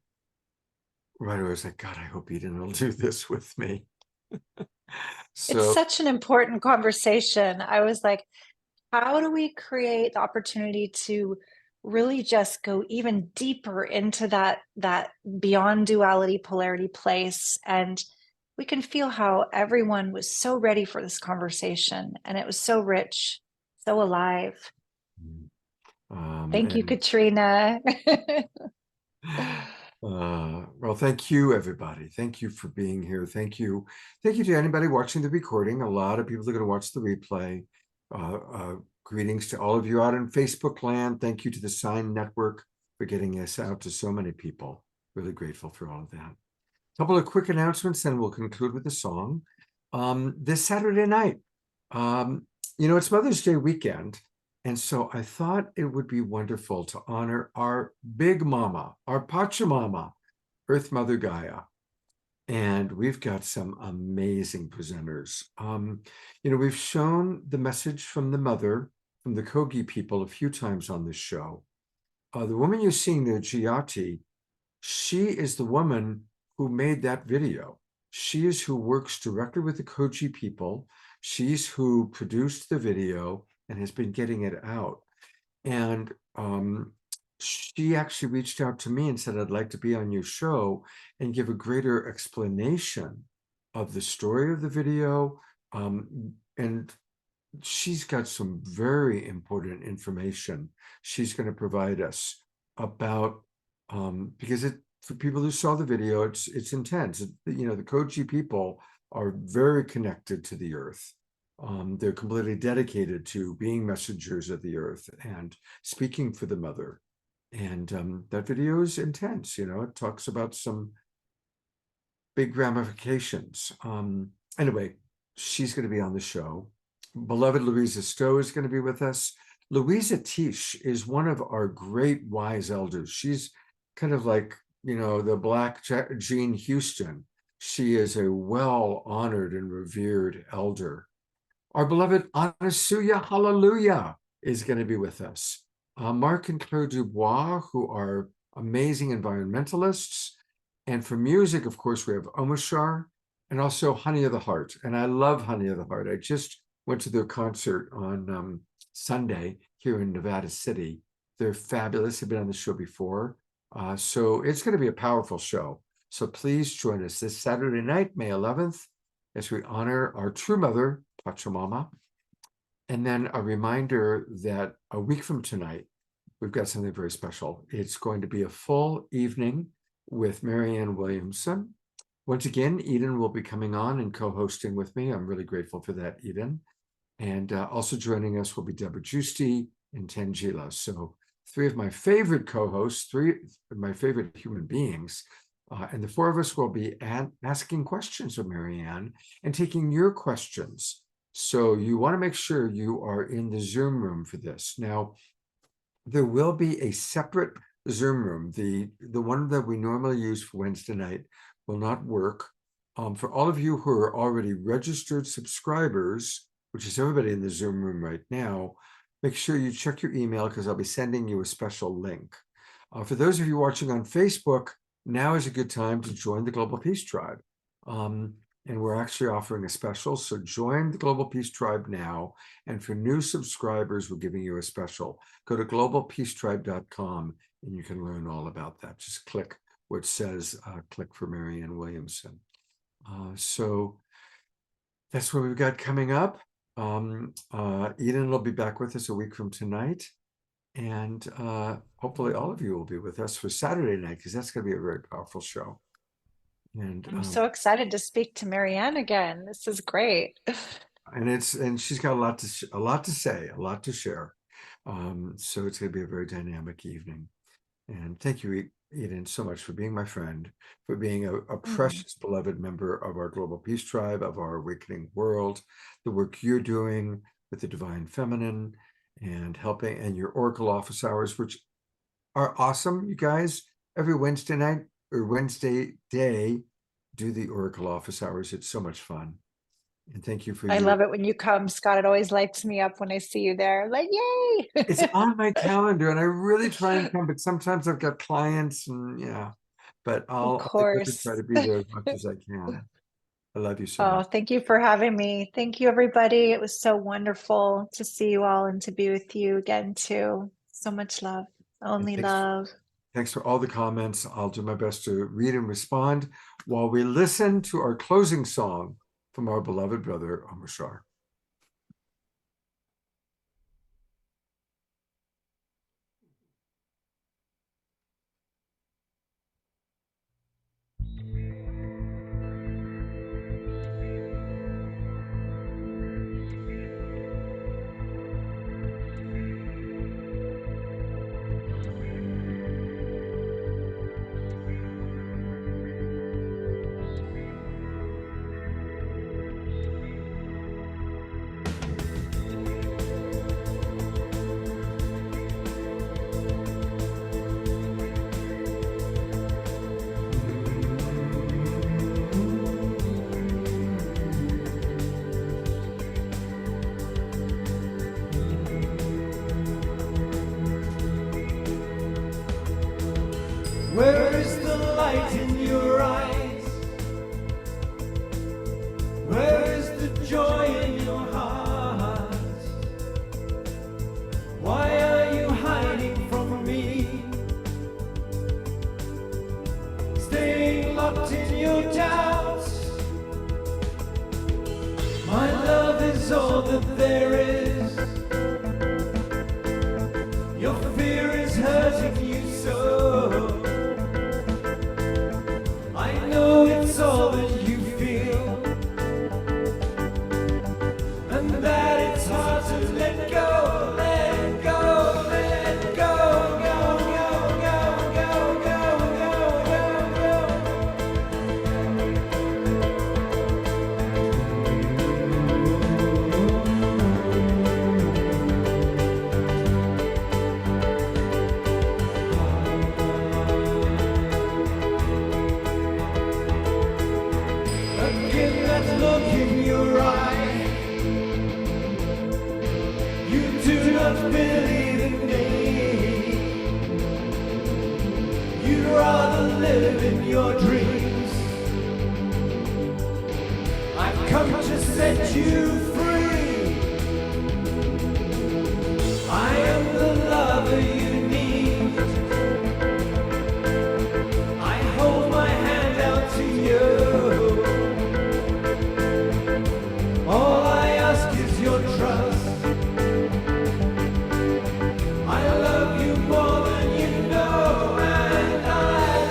Right away, I was like, God, I hope Eden will do this with me. So
it's such an important conversation. I was like, how do we create the opportunity to really just go even deeper into that beyond duality, polarity place? And we can feel how everyone was so ready for this conversation, and it was so rich, so alive. Thank you, Katrina.
Well, thank you, everybody. Thank you for being here. Thank you to anybody watching the recording. A lot of people are going to watch the replay. greetings to all of you out in Facebook land. Thank you to the Sign Network for getting us out to so many people. Really grateful for all of that. A couple of quick announcements, and we'll conclude with a song. This Saturday night, it's Mother's Day weekend. And so I thought it would be wonderful to honor our big mama, our Pachamama, Earth Mother Gaia. And we've got some amazing presenters. We've shown the message from the mother, from the Kogi people a few times on this show. The woman you're seeing there, Giati, she is the woman who made that video. She is who works directly with the Kogi people. She's who produced the video and has been getting it out. And she actually reached out to me and said, I'd like to be on your show and give a greater explanation of the story of the video. And she's got some very important information she's going to provide us about, because for people who saw the video, it's intense. The Kogi people are very connected to the earth. They're completely dedicated to being messengers of the earth and speaking for the mother. And that video is intense. It talks about some big ramifications. Anyway, she's going to be on the show. Beloved Louisa Stowe is going to be with us. Louisa Tish is one of our great wise elders. She's kind of like, the Black Jean Houston. She is a well-honored and revered elder. Our beloved Anasuya Hallelujah is going to be with us. Mark and Claire Dubois, who are amazing environmentalists. And for music, of course, we have Omashar and also Honey of the Heart. And I love Honey of the Heart. I just went to their concert on Sunday here in Nevada City. They're fabulous. They've been on the show before. So it's going to be a powerful show. So please join us this Saturday night, May 11th, as we honor our true mother, Pachamama. And then a reminder that a week from tonight, we've got something very special. It's going to be a full evening with Marianne Williamson. Once again, Eden will be coming on and co-hosting with me. I'm really grateful for that, Eden. And also joining us will be Deborah Giusti and Tangela. So 3 of my favorite co-hosts, 3 of my favorite human beings. And the 4 of us will be asking questions of Marianne and taking your questions. So you want to make sure you are in the Zoom room for this. Now, there will be a separate Zoom room. The one that we normally use for Wednesday night will not work. For all of you who are already registered subscribers, which is everybody in the Zoom room right now, make sure you check your email because I'll be sending you a special link. For those of you watching on Facebook, now is a good time to join the Global Peace Tribe. And we're actually offering a special. So join the Global Peace Tribe now. And for new subscribers, we're giving you a special. Go to globalpeacetribe.com and you can learn all about that. Just click where it says, click for Marianne Williamson. So that's what we've got coming up. Eden will be back with us a week from tonight. And hopefully all of you will be with us for Saturday night, because that's going to be a very powerful show. And
I'm so excited to speak to Marianne again. This is great.
and she's got a lot to say, a lot to share. So it's going to be a very dynamic evening. And thank you, Eden, so much for being my friend, for being a precious, beloved member of our Global Peace Tribe, of our awakening world, the work you're doing with the Divine Feminine and helping, and your Oracle office hours, which are awesome, you guys. Every Wednesday night or Wednesday day, do the Oracle office hours. It's so much fun. And thank you for
I love it when you come, Scott. It always lights me up when I see you there. Like, yay!
It's on my calendar, and I really try and come, but sometimes I've got clients, and but I'll try to be there as much as I can. I love you so much.
Thank you for having me. Thank you, everybody. It was so wonderful to see you all and to be with you again, too. So much love. Only love.
Thanks for all the comments. I'll do my best to read and respond while we listen to our closing song from our beloved brother, Omashar.
that there is. Your fear is hurting you so. I know it's all that you feel, and that it's hard to let go, let go, let go, go, go, go, go, go, go, Again, that look in your eye. You do not believe in me. You'd rather live in your dreams. I've come to set you free. I am the lover you need. I hold my hand out to you. All I ask is your trust. I love you more than you know, and I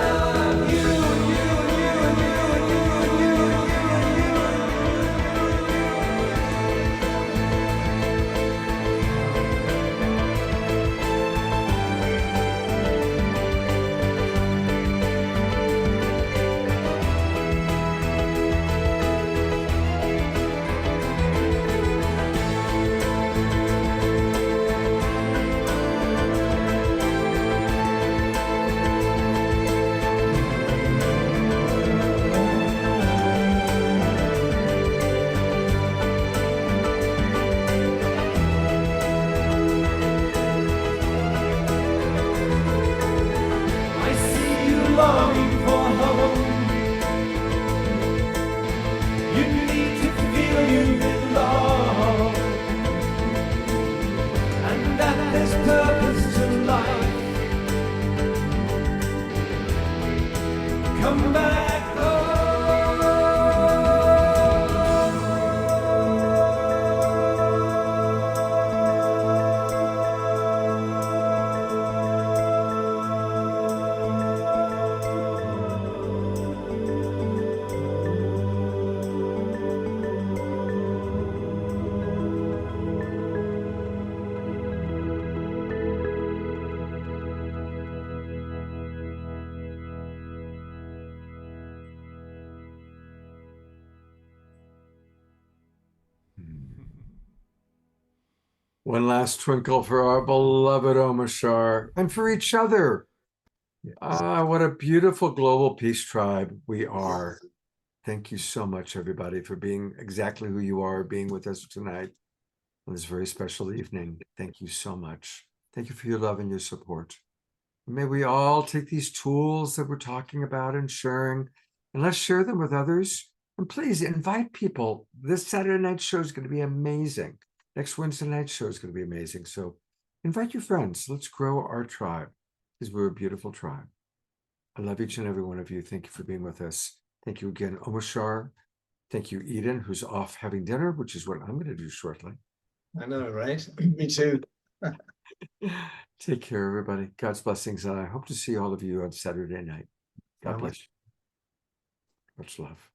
love you, you, you, you, you, you, I see you longing for home. You need to feel you belong, and that there's purpose to life. Come back
One last twinkle for our beloved Omashar and for each other. Ah, what a beautiful global peace tribe we are. Thank you so much, everybody, for being exactly who you are, being with us tonight on this very special evening. Thank you so much. Thank you for your love and your support. May we all take these tools that we're talking about and sharing, and let's share them with others. And please invite people. This Saturday night show is going to be amazing. Next Wednesday night show is going to be amazing. So invite your friends. Let's grow our tribe, because we're a beautiful tribe. I love each and every one of you. Thank you for being with us. Thank you again, Omashar. Thank you, Eden, who's off having dinner, which is what I'm going to do shortly.
I know, right? Me too.
Take care, everybody. God's blessings, and I hope to see all of you on Saturday night. God bless you. Much love.